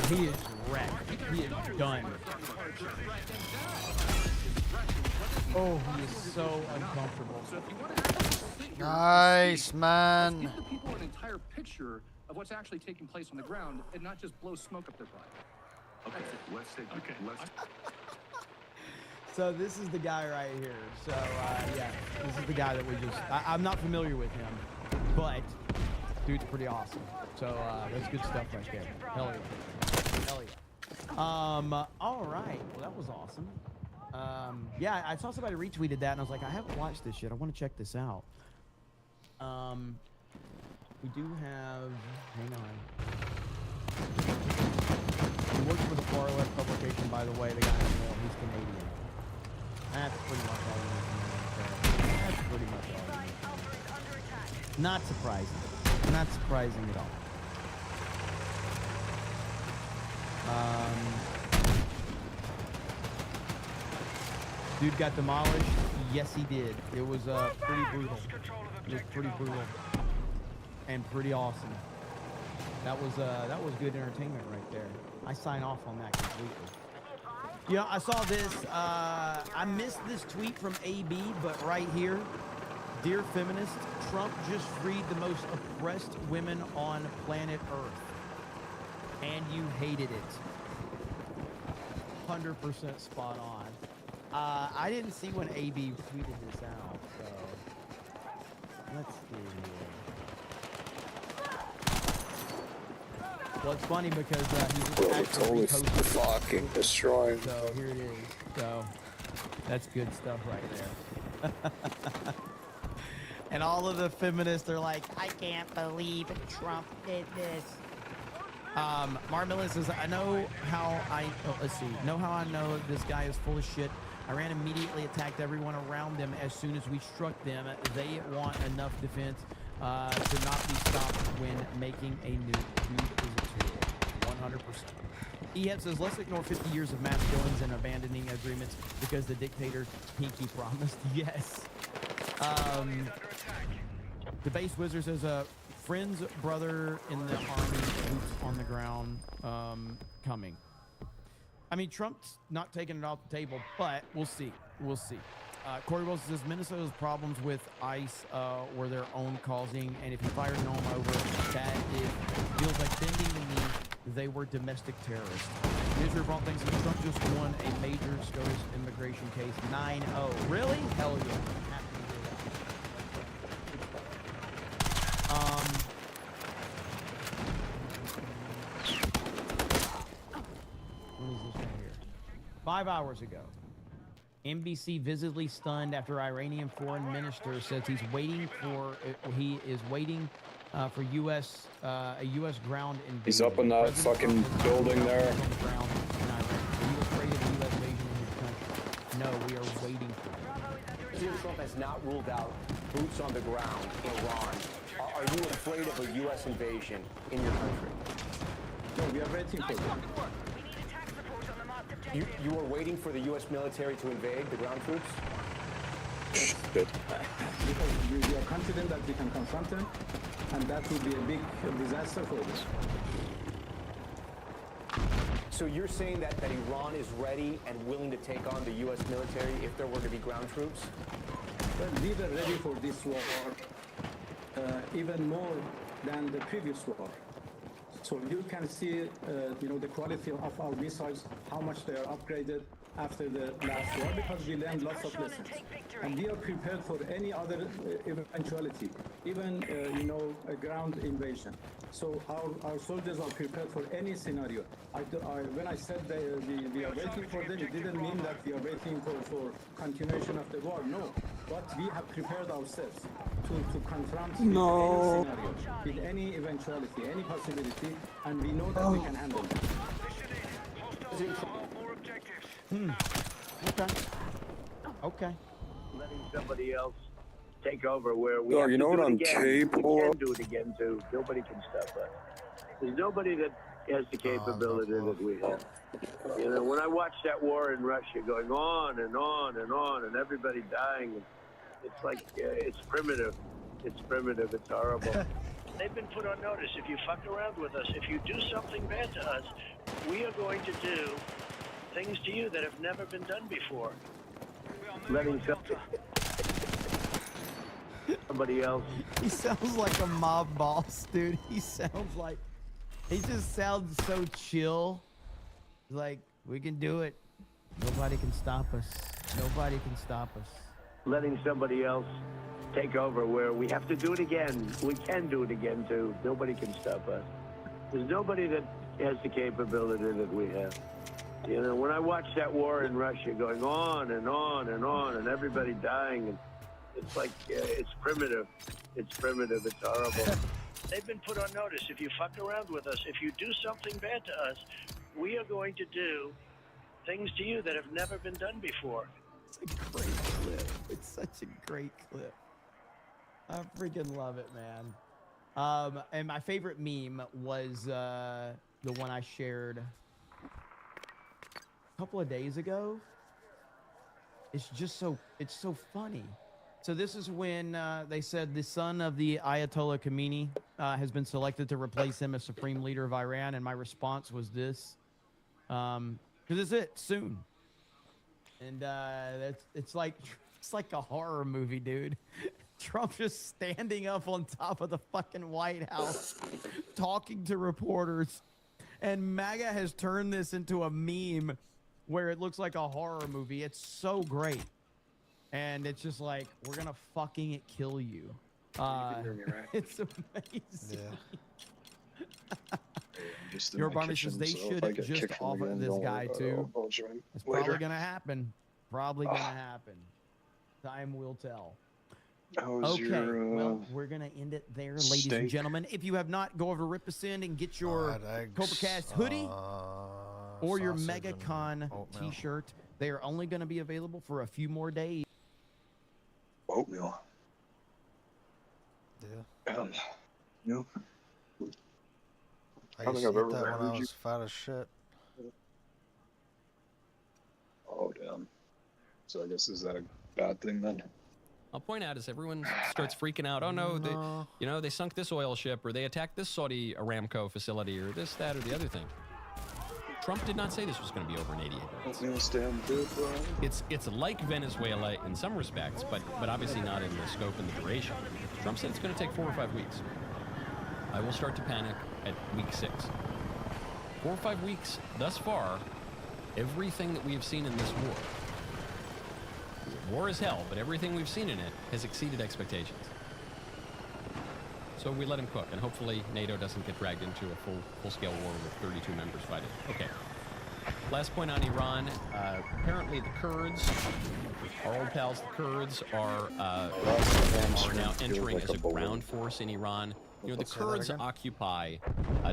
He is wrecked. He is done. Oh, he is so uncomfortable. Nice, man. Let's give the people an entire picture of what's actually taking place on the ground and not just blow smoke up their butt. Okay, let's take. Okay, let's. So this is the guy right here. So yeah, this is the guy that we just. I'm not familiar with him, but dude's pretty awesome. So that's good stuff right there. Hell yeah. Hell yeah. All right. Well, that was awesome. Yeah, I saw somebody retweeted that, and I was like, I haven't watched this shit. I want to check this out. We do have. Hang on. He works for the far left publication, by the way. The guy in the middle, he's Canadian. That's pretty much all you need to know right there. That's pretty much all you need to know. Not surprising. Not surprising at all. Dude got demolished. Yes, he did. It was pretty brutal. It was pretty brutal and pretty awesome. That was good entertainment right there. I sign off on that completely. Yeah, I saw this. I missed this tweet from AB, but right here, dear feminists, Trump just freed the most oppressed women on planet Earth, and you hated it. 100% spot on. I didn't see when AB tweeted this out, so let's see here. Well, it's funny because he was actually reposted. Fucking destroying. So here it is. So that's good stuff right there. And all of the feminists are like, I can't believe Trump did this. Marmilla says, I know how know how I know this guy is full of shit. Iran immediately attacked everyone around them as soon as we struck them. They want enough defense to not be stopped when making a nuke. Nuke is a tool. 100%. Ehab says, let's ignore 50 years of mass killings and abandoning agreements because the dictator pinky promised. Yes. The base wizard says, friend's brother in the army, boots on the ground, coming. I mean, Trump's not taking it off the table, but we'll see. We'll see. Corey Wilson says Minnesota's problems with ICE were their own causing, and if you fired Nome over, that it feels like bending the knee. They were domestic terrorists. Israel brought things that Trump just won a major SCOTUS immigration case 9-0. Really? Hell yeah. Happy to hear that. What is this right here? 5 hours ago, NBC visibly stunned after Iranian foreign minister says he is waiting for U.S. a U.S. ground invasion. He's up in that fucking building there. Are you afraid of U.S. invasion in your country? No, we are waiting for it. President Trump has not ruled out boots on the ground in Iran. Are you afraid of a U.S. invasion in your country? No, we are waiting for it. You are waiting for the U.S. military to invade the ground troops? Good. Because we are confident that we can confront them, and that would be a big disaster for us. So you're saying that Iran is ready and willing to take on the U.S. military if there were to be ground troops? Well, we were ready for this war even more than the previous war. So you can see, the quality of our missiles, how much they are upgraded after the last war, because we learned lots of lessons. And we are prepared for any other eventuality, even, a ground invasion. So our soldiers are prepared for any scenario. When I said we are waiting for them, it didn't mean that we are waiting for continuation of the war. No, but we have prepared ourselves to confront any scenario, with any eventuality, any possibility, and we know that we can handle it. Okay. Letting somebody else take over where we Oh, have you to know do what it I'm again. capable We of? can do it again too. Nobody can stop us. There's nobody that has the capability that we have. You know, when I watch that war in Russia going on and on and on, and everybody dying, it's like it's primitive. It's primitive. It's horrible. They've been put on notice. If you fuck around with us, if you do something bad to us, we are going to do things to you that have never been done before. Letting somebody else. He sounds like a mob boss, dude. He just sounds so chill. Like, we can do it. Nobody can stop us. Nobody can stop us. Letting somebody else take over where we have to do it again. We can do it again, too. Nobody can stop us. There's nobody that has the capability that we have. You know, when I watch that war in Russia going on and on and on, and everybody dying, and it's like it's primitive. It's primitive. It's horrible. They've been put on notice. If you fuck around with us, if you do something bad to us, we are going to do things to you that have never been done before. It's a great clip. It's such a great clip. I freaking love it, man. And my favorite meme was the one I shared a couple of days ago. It's so funny. So this is when they said the son of the Ayatollah Khomeini has been selected to replace him as supreme leader of Iran, and my response was this, because it's it soon, and it's like a horror movie, dude. Trump just standing up on top of the fucking White House, talking to reporters, and MAGA has turned this into a meme where it looks like a horror movie. It's so great. And it's just like, we're gonna fucking kill you. It's amazing. Yeah. Your Barney says they should just offer this guy too. It's probably gonna happen. Probably gonna happen. Time will tell. Okay, well, we're gonna end it there, ladies and gentlemen. If you have not, go over to Ripasend and get your CobraCast hoodie or your MegaCon t-shirt. They are only going to be available for a few more days. Oatmeal. Yeah. Nope. I used to eat that when I was fat as shit. Oh, damn. So I guess is that a bad thing then? I'll point out as everyone starts freaking out, oh no, they sunk this oil ship, or they attacked this Saudi Aramco facility, or this, that, or the other thing. Trump did not say this was going to be over in 88 minutes. It's like Venezuela in some respects, but obviously not in the scope and the duration. Trump said it's going to take 4 or 5 weeks. I will start to panic at week 6. 4 or 5 weeks thus far, everything that we have seen in this war is hell, but everything we've seen in it has exceeded expectations. So we let him cook, and hopefully NATO doesn't get dragged into a full-scale war with 32 members fighting. Okay. Last point on Iran. Apparently the Kurds, our old pals, the Kurds, are now entering as a ground force in Iran. You know, the Kurds occupy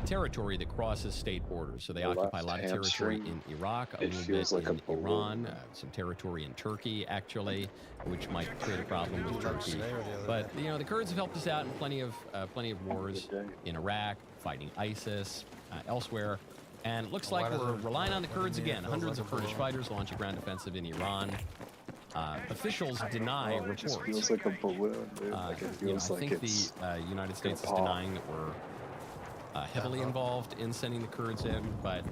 territory that crosses state borders. So they occupy a lot of territory in Iraq, a little bit in Iran, some territory in Turkey, actually, which might create a problem with Turkey. But, you know, the Kurds have helped us out in plenty of wars in Iraq, fighting ISIS, elsewhere. And it looks like we're relying on the Kurds again. Hundreds of Kurdish fighters launch a ground offensive in Iran. Officials deny reports. It just feels like a balloon, dude. Like it feels I think the United States is denying that we're heavily involved in sending the Kurds in, but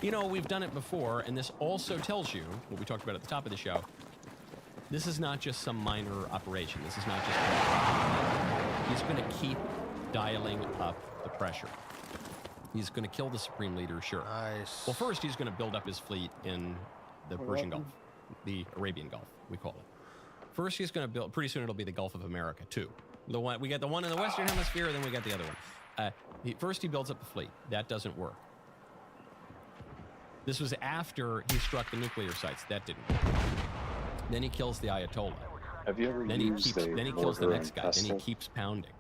you know, we've done it before, and this also tells you what we talked about at the top of the show. This is not just some minor operation. This is not just he's going to keep dialing up the pressure. He's going to kill the Supreme Leader, sure. Nice. Well, first he's going to build up his fleet in the Persian Gulf. The Arabian Gulf, we call it. First, he's going to build. Pretty soon, it'll be the Gulf of America too. The one we got, the one in the Western Hemisphere, and then we got the other one. First, he builds up the fleet. That doesn't work. This was after he struck the nuclear sites. That didn't work. Then he kills the Ayatollah. Have you ever then he kills the next guy. Then he keeps pounding.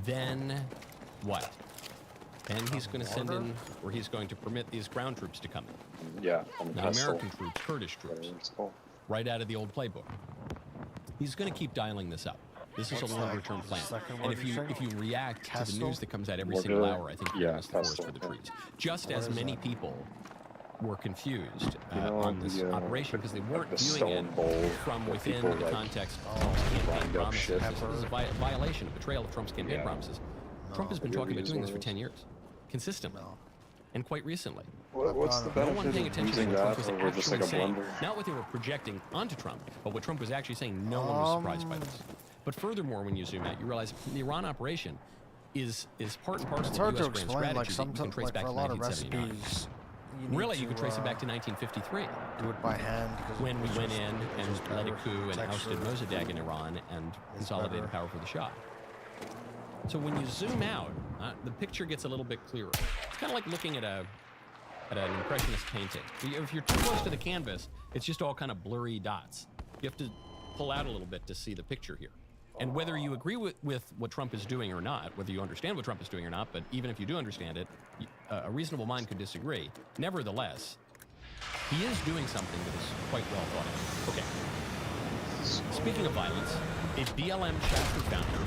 Then what? Then he's going to send in, or he's going to permit these ground troops to come in. Yeah. Not American troops, Kurdish troops. Right out of the old playbook. He's going to keep dialing this up. This is a What's that? longer-term plan. Second And one if you you say? if you react to the Pestle? news that comes out every What single do- hour, I think you yeah, miss the forest pestle, for the yeah. trees. Just What as is many that? people were confused You know, on this the, operation because they weren't the viewing it stone bowl from that within people, the like, context of Trump's campaign grind up promises. shit. This is a violation, a betrayal of Trump's campaign Yeah. promises. Trump has been Have you talking ever about doing used this one for of 10 years, consistently, and quite recently. What's the No benefit one paying of attention to using what Trump that was over just like actually a saying, blender? not what they were projecting onto Trump, but what Trump was actually saying. No one was surprised by this. But furthermore, when you zoom out, you realize the Iran operation is part and parcel It's of hard the to U.S. grand explain, like strategy that you can trace like back for a to lot of 1979. recipes. You Really, need you could to, trace it back to 1953. Do it by hand. Because When we it's went just- in it's and just led a better. coup and It's ousted actually- Mossadegh in Iran and consolidated better. power for the Shah. So when you zoom out, the picture gets a little bit clearer. It's kind of like looking at an impressionist painting. If you're too close to the canvas, it's just all kind of blurry dots. You have to pull out a little bit to see the picture here. And whether you agree with what Trump is doing or not, whether you understand what Trump is doing or not, but even if you do understand it, a reasonable mind could disagree. Nevertheless, he is doing something that is quite well thought out. Okay. Speaking of violence, a BLM chapter founder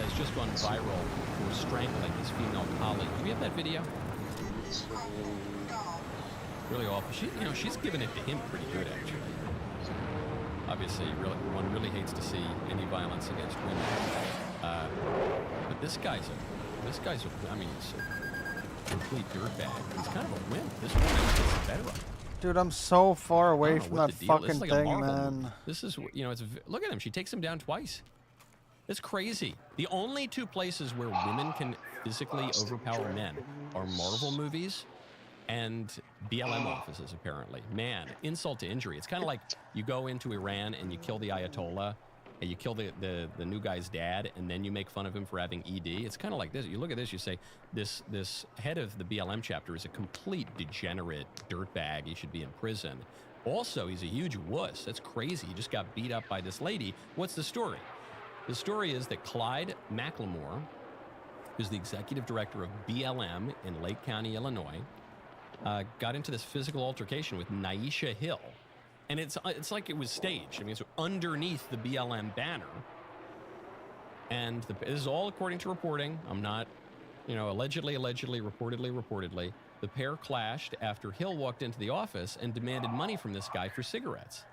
has just gone viral for strangling his female colleague. Do we have that video? Really awful. She's given it to him pretty good, actually. Obviously, one really hates to see any violence against women. But this guy's he's a complete dirtbag. He's kind of a wimp. This woman is better. Dude, I'm so far away from that This is fucking like a thing, Marvel man. movie. This is, look at him. She takes him down twice. It's crazy. The only two places where women can physically overpower men are Marvel movies and BLM offices, apparently. Man, insult to injury. It's kind of like you go into Iran and you kill the Ayatollah, and you kill the new guy's dad, and then you make fun of him for having ED. It's kind of like this. You look at this, you say, this head of the BLM chapter is a complete degenerate dirtbag. He should be in prison. Also, he's a huge wuss. That's crazy. He just got beat up by this lady. What's the story? The story is that Clyde McLemore, who's the executive director of BLM in Lake County, Illinois, got into this physical altercation with Naisha Hill. And it's like it was staged. I mean, it's underneath the BLM banner. And this is all according to reporting. I'm not, allegedly, reportedly. The pair clashed after Hill walked into the office and demanded money from this guy for cigarettes.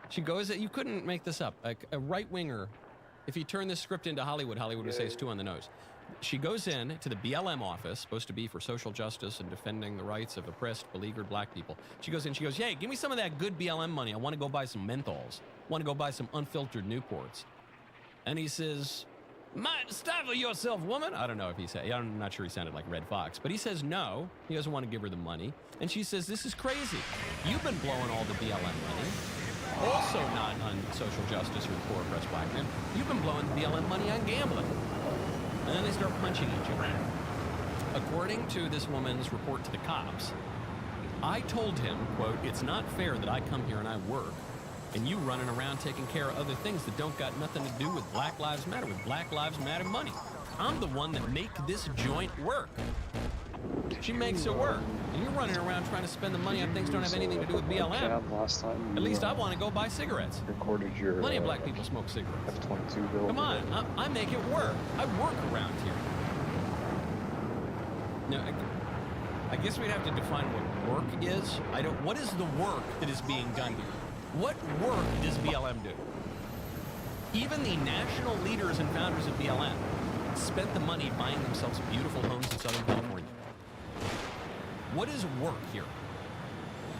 She goes, you couldn't make this up. Like a right-winger, if you turn this script into Hollywood would say it's too on the nose. She goes in to the BLM office, supposed to be for social justice and defending the rights of oppressed, beleaguered black people. She goes in, she goes, hey, give me some of that good BLM money. I want to go buy some menthols. I want to go buy some unfiltered Newports. And he says, "Mind stifle yourself, woman." I don't know if he said, I'm not sure he sounded like Red Fox, but he says no. He doesn't want to give her the money. And she says, this is crazy. You've been blowing all the BLM money. Also not on social justice or poor oppressed black men. You've been blowing the BLM money on gambling. And then they start punching each other. According to this woman's report to the cops, I told him, quote, "It's not fair that I come here and I work, and you running around taking care of other things that don't got nothing to do with Black Lives Matter, with Black Lives Matter money. I'm the one that make this joint work. She makes it work. And you're running around trying to spend the money on things that don't have anything to do with BLM. Last time At least I want to go buy cigarettes. Recorded your Plenty of black people smoke cigarettes. F-22 bill. Come on, I make it work. I work around here. Now, I guess we'd have to define what work is. What is the work that is being done here? What work does BLM do? Even the national leaders and founders of BLM spent the money buying themselves beautiful homes in Southern California. What is work here?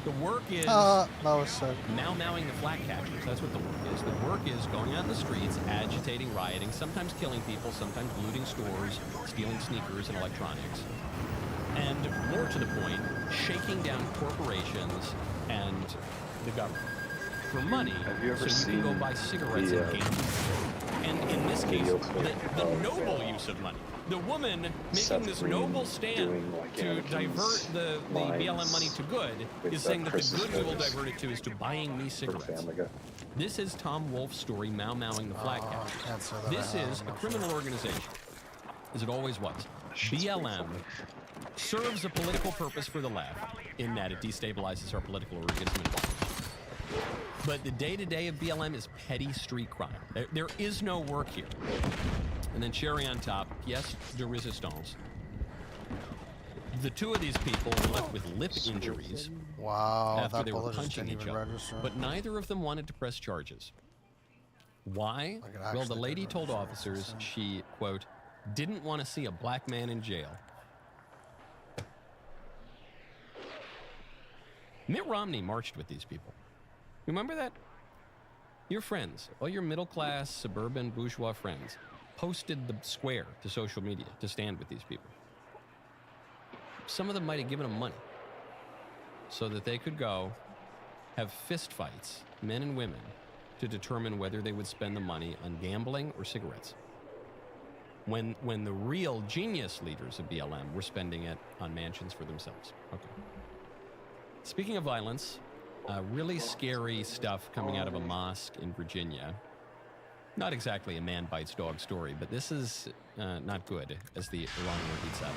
The work is mowing the flag catchers. That's what the work is. The work is going out in the streets, agitating, rioting, sometimes killing people, sometimes looting stores, stealing sneakers and electronics. And more to the point, shaking down corporations and the government for money so you can go buy cigarettes and gamble. And in this case, the noble use of money. The woman making this noble stand to divert the BLM money to good is saying that the good we will divert it to is to buying me cigarettes. This is Tom Wolfe's story, Mowing the Flag Catchers. This is a criminal organization, as it always was. BLM serves a political purpose for the left in that it destabilizes our political organism. But the day-to-day of BLM is petty street crime. There is no work here. And then cherry on top, pièce de résistance. The two of these people were left with lip injuries after that they were bullet just punching didn't each even other. register. But neither of them wanted to press charges. Why? Like it Well, the actually lady did told register, officers she, quote, didn't want to see a black man in jail. Mitt Romney marched with these people. Remember that? Your friends, all your middle-class, suburban, bourgeois friends, posted the square to social media to stand with these people. Some of them might have given them money so that they could go have fist fights, men and women, to determine whether they would spend the money on gambling or cigarettes. When the real genius leaders of BLM were spending it on mansions for themselves. Okay. Speaking of violence, really scary stuff coming out of a mosque in Virginia. Not exactly a man bites dog story, but this is not good, as the Iranian heats up.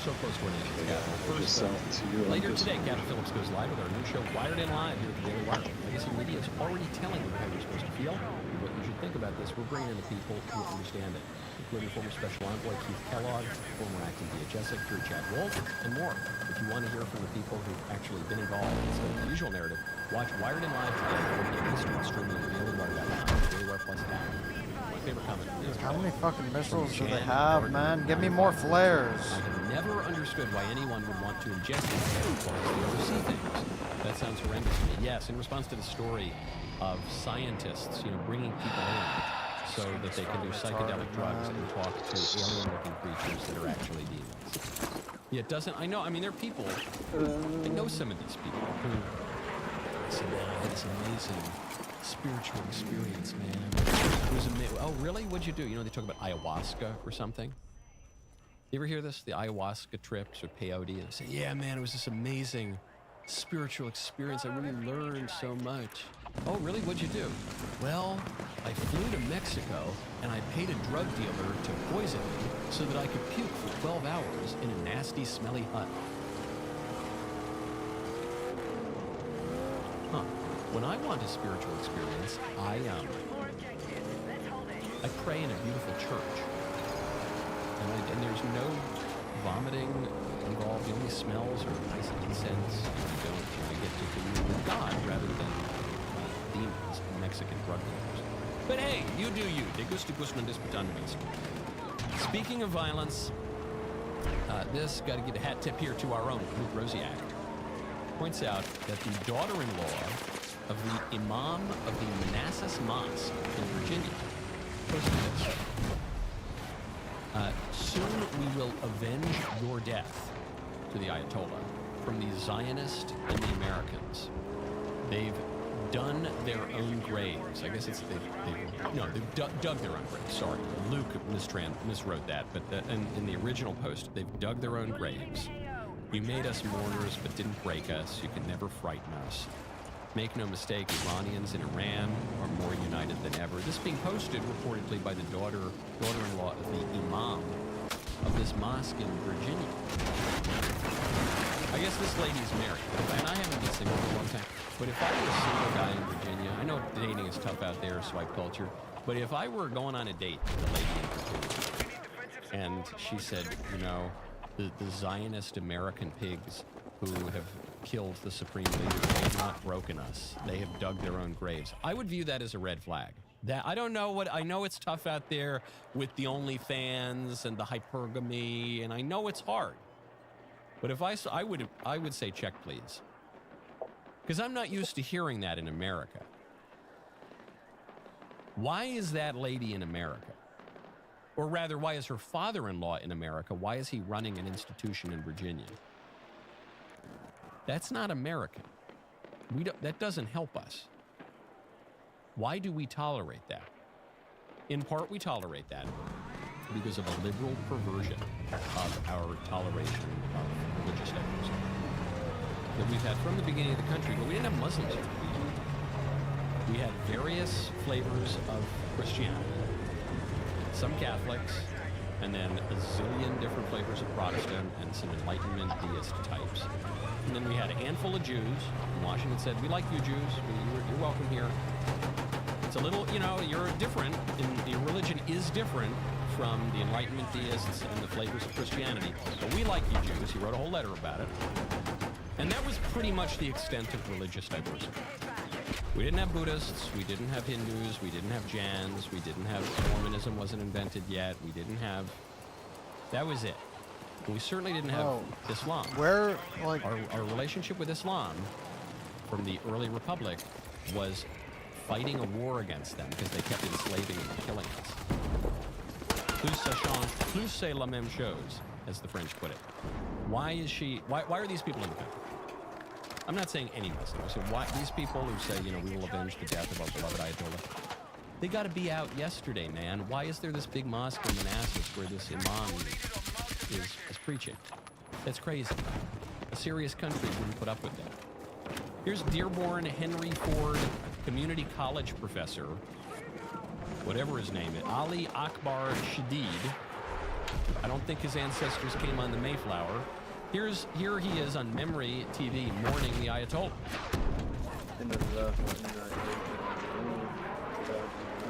So close to our nation's capital. First, later today, Captain Phillips goes live with our new show, Wired in Live, here at the Daily Wire. Legacy Media is already telling you how you're supposed to feel and what you should think about this. We're bringing in the people who understand it, including former Special Envoy Keith Kellogg, former acting DHS Secretary Chad Wolf, and more. If you want to hear from the people who've actually been involved instead of the usual narrative, watch Wired in Live today at 4 p.m. Eastern, streaming at dailywire.com, the Daily Wire Plus app. My favorite comment. How many fucking missiles do they have, man? Give me more flares. I have never understood why anyone would want to ingest these things while they oversee things. That sounds horrendous to me. Yes, in response to the story of scientists, bringing people in so that they can do psychedelic drugs and talk to alien-looking creatures that are actually demons. Yeah, it doesn't. I know. I mean, there are people. I know some of these people who said, "I had this amazing spiritual experience, man. It was amazing." Oh, really? What'd you do? They talk about ayahuasca or something. You ever hear this? The ayahuasca trips or peyote? And they say, "Yeah, man, it was this amazing spiritual experience. I really learned so much." Oh, really? What'd you do? Well, I flew to Mexico and I paid a drug dealer to poison me so that I could puke for 12 hours in a nasty, smelly hut. Huh. When I want a spiritual experience, I pray in a beautiful church. And there's no vomiting involved. The only smells are nice incense. You get to commune with God rather than demons, Mexican drug dealers. But hey, you do you. De gusto gusto non disputando Mexico. Speaking of violence, this got to give a hat tip here to our own Luke Rosiak. Points out that the daughter-in-law of the Imam of the Manassas Mosque in Virginia posted this. Soon we will avenge your death, to the Ayatollah, from the Zionists and the Americans. They've done their own graves. I guess they've dug their own graves. Sorry, Luke miswrote that, but in the original post, they've dug their own graves. You made us mourners, but didn't break us. You could never frighten us. Make no mistake, Iranians in Iran are more united than ever. This being posted reportedly by the daughter-in-law of the Imam of this mosque in Virginia. I guess this lady's married, and I haven't been single for a long time. But if I were a single guy in Virginia, I know dating is tough out there, swipe culture, but if I were going on a date with a lady in Virginia, and she said, the Zionist American pigs who have killed the supreme leader, they have not broken us. They have dug their own graves. I would view that as a red flag. I know it's tough out there with the OnlyFans and the hypergamy, and I know it's hard. But if I would say check, please. Because I'm not used to hearing that in America. Why is that lady in America? Or rather, why is her father-in-law in America? Why is he running an institution in Virginia? That's not American. That doesn't help us. Why do we tolerate that? In part, we tolerate that because of a liberal perversion of our toleration of religious diversity that we've had from the beginning of the country. But we didn't have Muslims here. We had various flavors of Christianity, some Catholics, and then a zillion different flavors of Protestant and some Enlightenment deist types. And then we had a handful of Jews. And Washington said, we like you Jews. You're welcome here. It's a little, you know, you're different. And your religion is different from the Enlightenment deists and the flavors of Christianity. But we like you Jews. He wrote a whole letter about it. And that was pretty much the extent of religious diversity. We didn't have Buddhists, we didn't have Hindus, we didn't have Jains, we didn't have Mormonism wasn't invented yet, we didn't have... That was it. And we certainly didn't have Islam. Where, like... Our relationship with Islam from the early republic was fighting a war against them because they kept enslaving and killing us. Plus ça change, plus c'est la même chose, as the French put it. Why are these people in the country? I'm not saying any Muslim. I said, why these people who say, you know, we will avenge the death of our beloved Ayatollah, they got to be out yesterday, man. Why is there this big mosque in Manassas where this imam is preaching? That's crazy. A serious country wouldn't put up with that. Here's Dearborn Henry Ford Community College professor, whatever his name is, Ali Akbar Shadid. I don't think his ancestors came on the Mayflower. Here he is on Memory TV mourning the Ayatollah.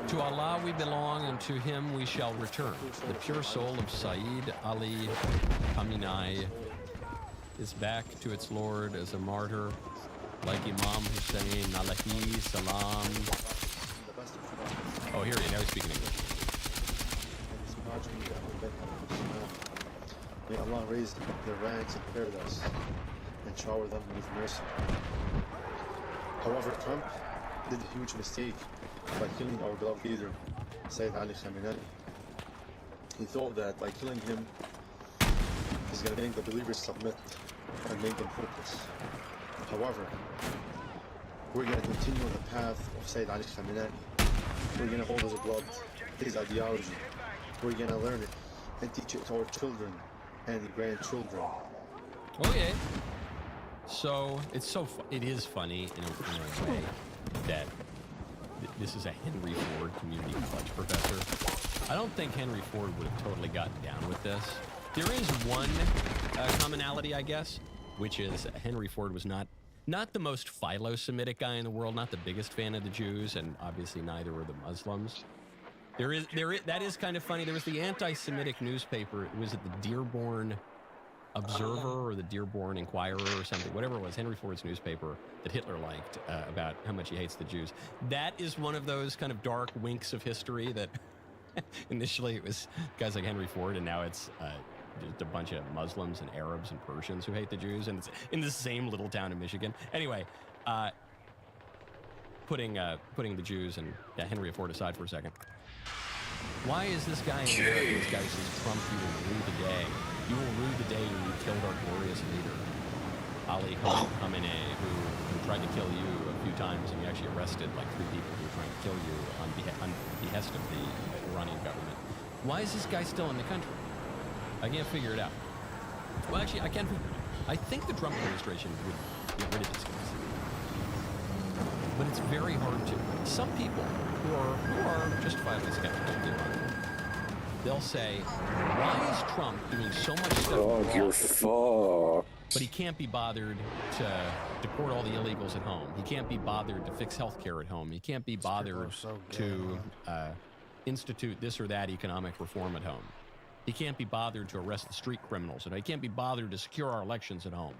To Allah we belong, and to him we shall return. The pure soul of Sayyid Ali Khamenei is back to its Lord as a martyr, like Imam Hussein alayhi salam. Oh, here he is. Now he's speaking English. May Allah raise their ranks in paradise and shower them with mercy. However, Trump did a huge mistake by killing our beloved leader, Sayyid Ali Khamenei. He thought that by killing him, he's going to make the believers submit and make them hopeless. However, we're going to continue on the path of Sayyid Ali Khamenei. We're going to hold his blood, his ideology. We're going to learn it and teach it to our children and grandchildren. Okay. So it is funny in a way that this is a Henry Ford Community College professor. I don't think Henry Ford would have totally gotten down with this. There is one commonality, I guess, which is Henry Ford was not the most philo-Semitic guy in the world, not the biggest fan of the Jews, and obviously neither were the Muslims. That is kind of funny. There was the anti-Semitic newspaper. It was at the Dearborn Observer or the Dearborn Inquirer or something, whatever it was, Henry Ford's newspaper that Hitler liked about how much he hates the Jews. That is one of those kind of dark winks of history that initially it was guys like Henry Ford, and now it's just a bunch of Muslims and Arabs and Persians who hate the Jews, and it's in the same little town in Michigan. Anyway, putting the Jews and Henry Ford aside for a second. Why is this guy in America? This guy says, Trump, you will rue the day. You will rue the day when you killed our glorious leader, Ali Khamenei, who tried to kill you a few times, and you actually arrested like 3 people who were trying to kill you on behest of the Iranian government. Why is this guy still in the country? I can't figure it out. Well, actually, I can figure it out. I think the Trump administration would get rid of these guys. But it's very hard to. Some people who are justifiably skeptical of Iran, they'll say, why is Trump doing so much stuff Oh, you're fucked. but he can't be bothered to deport all the illegals at home? He can't be bothered to fix health care at home. He can't be bothered to institute this or that economic reform at home. He can't be bothered to arrest the street criminals, and he can't be bothered to secure our elections at home.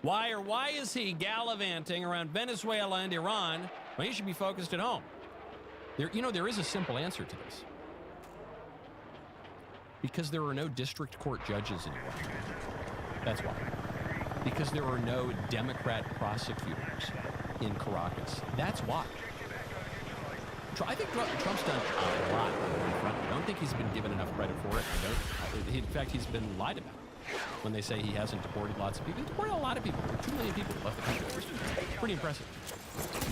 Why is he gallivanting around Venezuela and Iran when he should be focused at home? There is a simple answer to this. Because there are no district court judges in Iran. That's why. Because there are no Democrat prosecutors in Caracas. That's why. I think Trump's done a lot on the front. I don't think he's been given enough credit for it. In fact, he's been lied about when they say he hasn't deported lots of people. He deported a lot of people. 2 million people left the country. It's pretty impressive.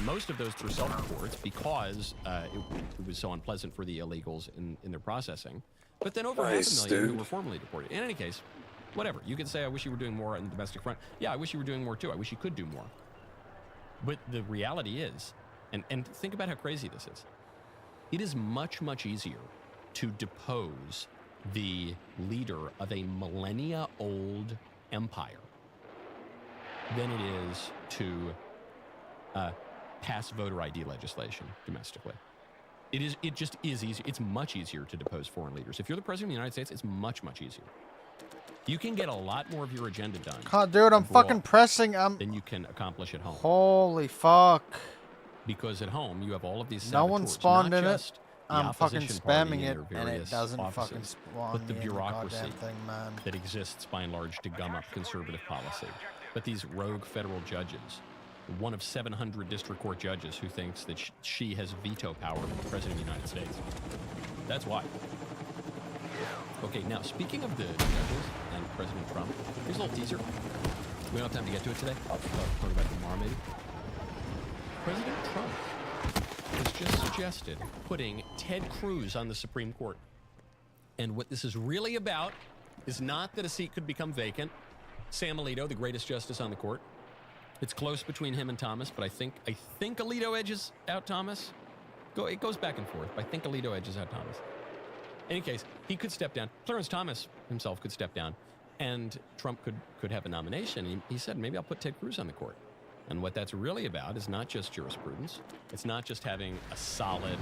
Most of those through self-reports because it was so unpleasant for the illegals in their processing. But then over 500,000 who were formally deported. In any case, whatever. You could say, I wish you were doing more on the domestic front. Yeah, I wish you were doing more too. I wish you could do more. But the reality is, and think about how crazy this is. It is much, much easier to depose the leader of a millennia-old empire than it is to pass voter ID legislation domestically. It just is easy. It's much easier to depose foreign leaders. If you're the president of the United States, it's much, much easier. You can get a lot more of your agenda done. God, dude, I'm fucking pressing. Than you can accomplish at home. Holy fuck. Because at home, you have all of these No one saboteurs, spawned not in it. just the I'm fucking opposition party spamming it, their and it various doesn't offices, fucking spawn but the me in the bureaucracy goddamn thing, man. that exists by and large to gum up conservative policy. But these rogue federal judges, one of 700 district court judges who thinks that she has veto power over the president of the United States. That's why. Okay, now speaking of the judges and President Trump, here's a little teaser. We don't have time to get to it today. I'll talk about it tomorrow maybe. President Trump has just suggested putting Ted Cruz on the Supreme Court. And what this is really about is not that a seat could become vacant. Sam Alito, the greatest justice on the court. It's close between him and Thomas, but I think Alito edges out Thomas. It goes back and forth, but I think Alito edges out Thomas. In any case, he could step down. Clarence Thomas himself could step down, and Trump could have a nomination. He said, maybe I'll put Ted Cruz on the court. And what that's really about is not just jurisprudence. It's not just having a solid,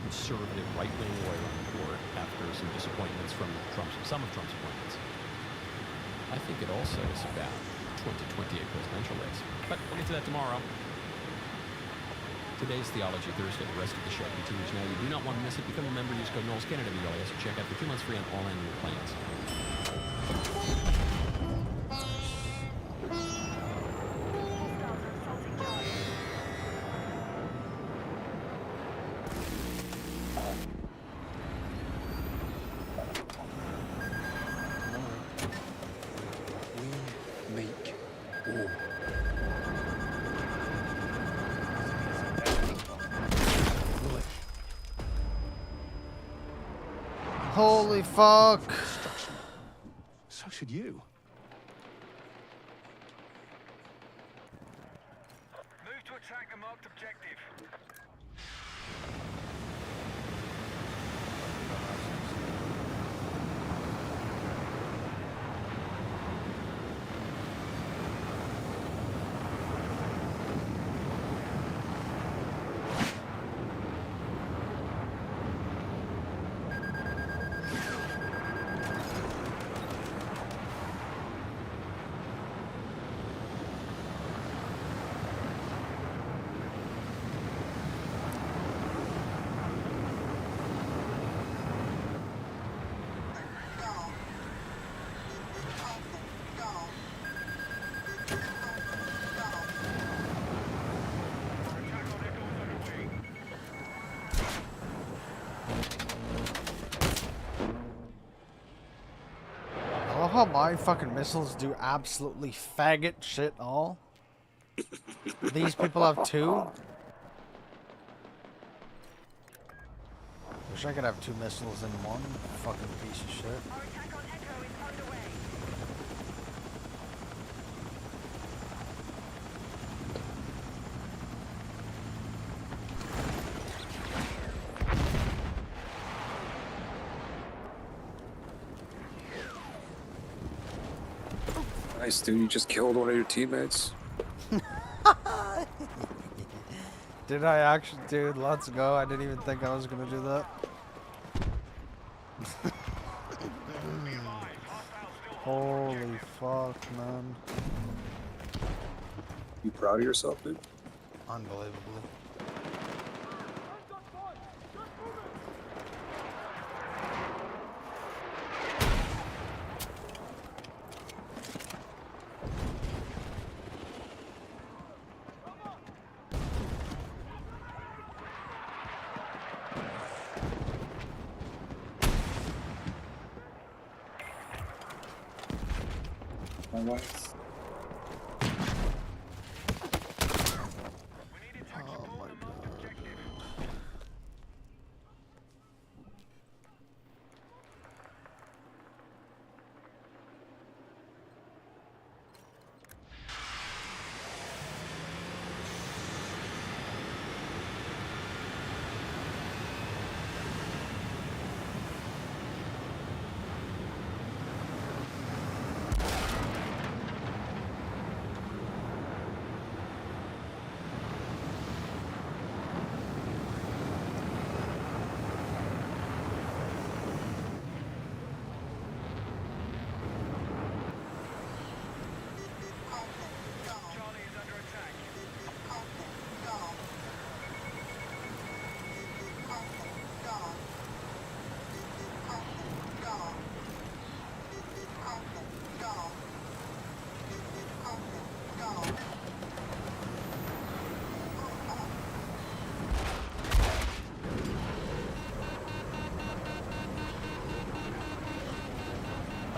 conservative, right-wing lawyer on the court after some disappointments from some of Trump's appointments. I think it also is about 2028 presidential race. But we'll get to that tomorrow. Today's Theology Thursday. The rest of the show continues now. You do not want to miss it. Become a member. Use code Knowles Canada VLAS to check out for 2 months free on all annual plans. Holy fuck. So should you. Move to attack the marked objective. I love how my fucking missiles do absolutely faggot shit all. These people have 2. Wish I could have 2 missiles in one. Fucking piece of shit. Nice, dude. You just killed one of your teammates. Did I actually? Dude, let's go. I didn't even think I was gonna do that. Holy fuck, man. You proud of yourself, dude? Unbelievably. My wife.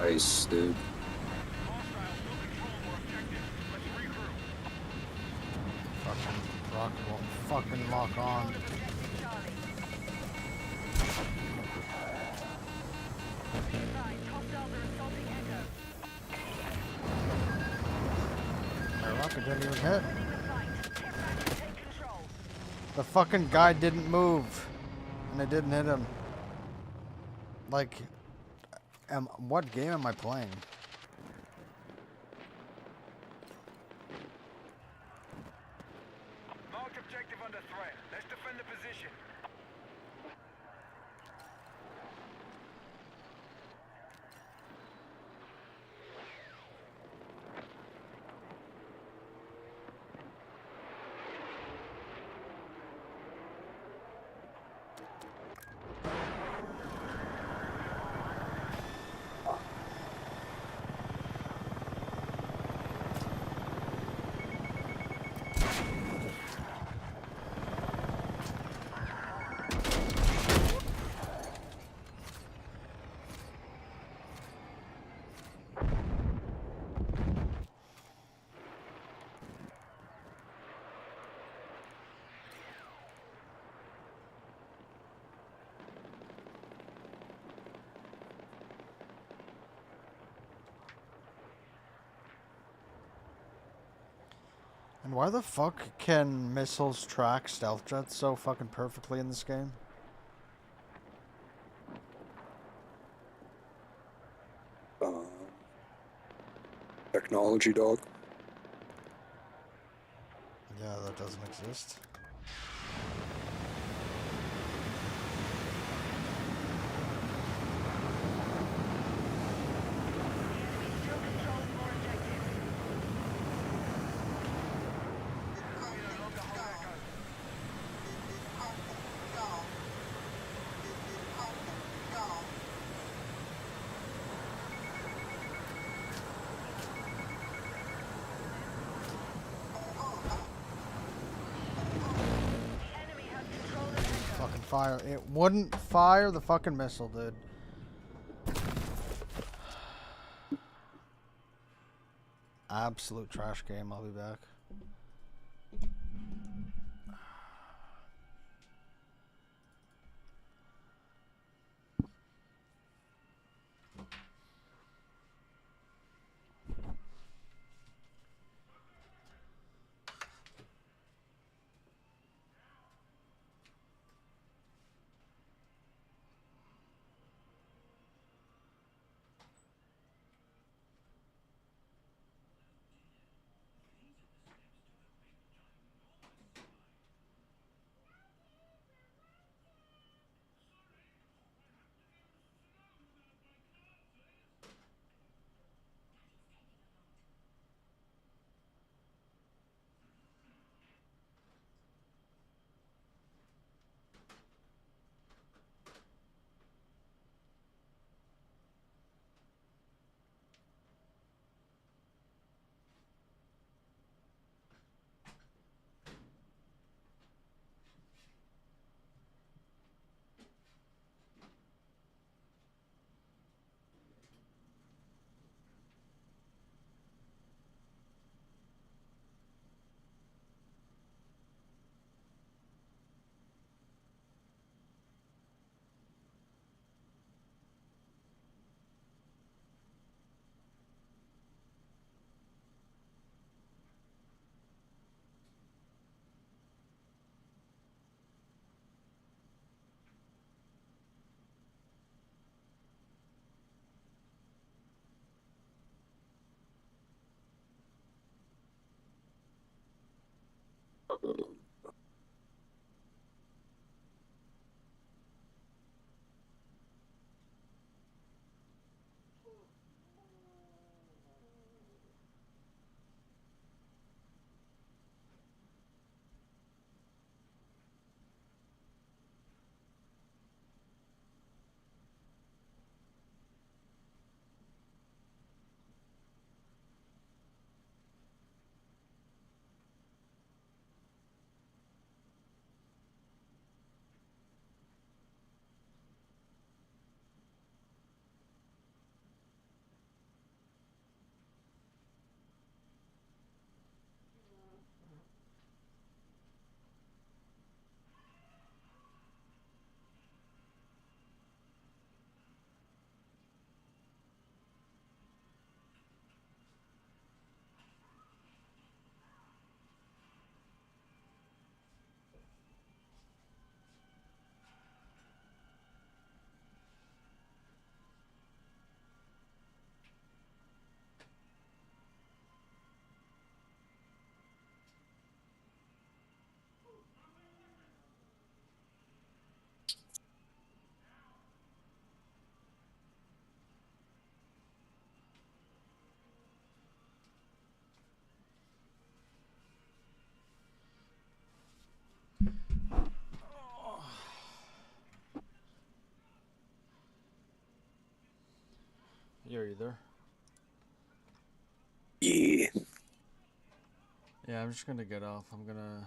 Nice, dude. Fucking rocket won't fucking lock on. My rocket didn't even hit. The fucking guy didn't move, and it didn't hit him. Like, what game am I playing? Marked objective under threat. Let's defend the position. And why the fuck can missiles track stealth jets so fucking perfectly in this game? Technology, dog. Yeah, that doesn't exist. Fucking fire. It wouldn't fire the fucking missile, dude. Absolute trash game. I'll be back. You're either. Yeah. Yeah, I'm just gonna get off. I'm gonna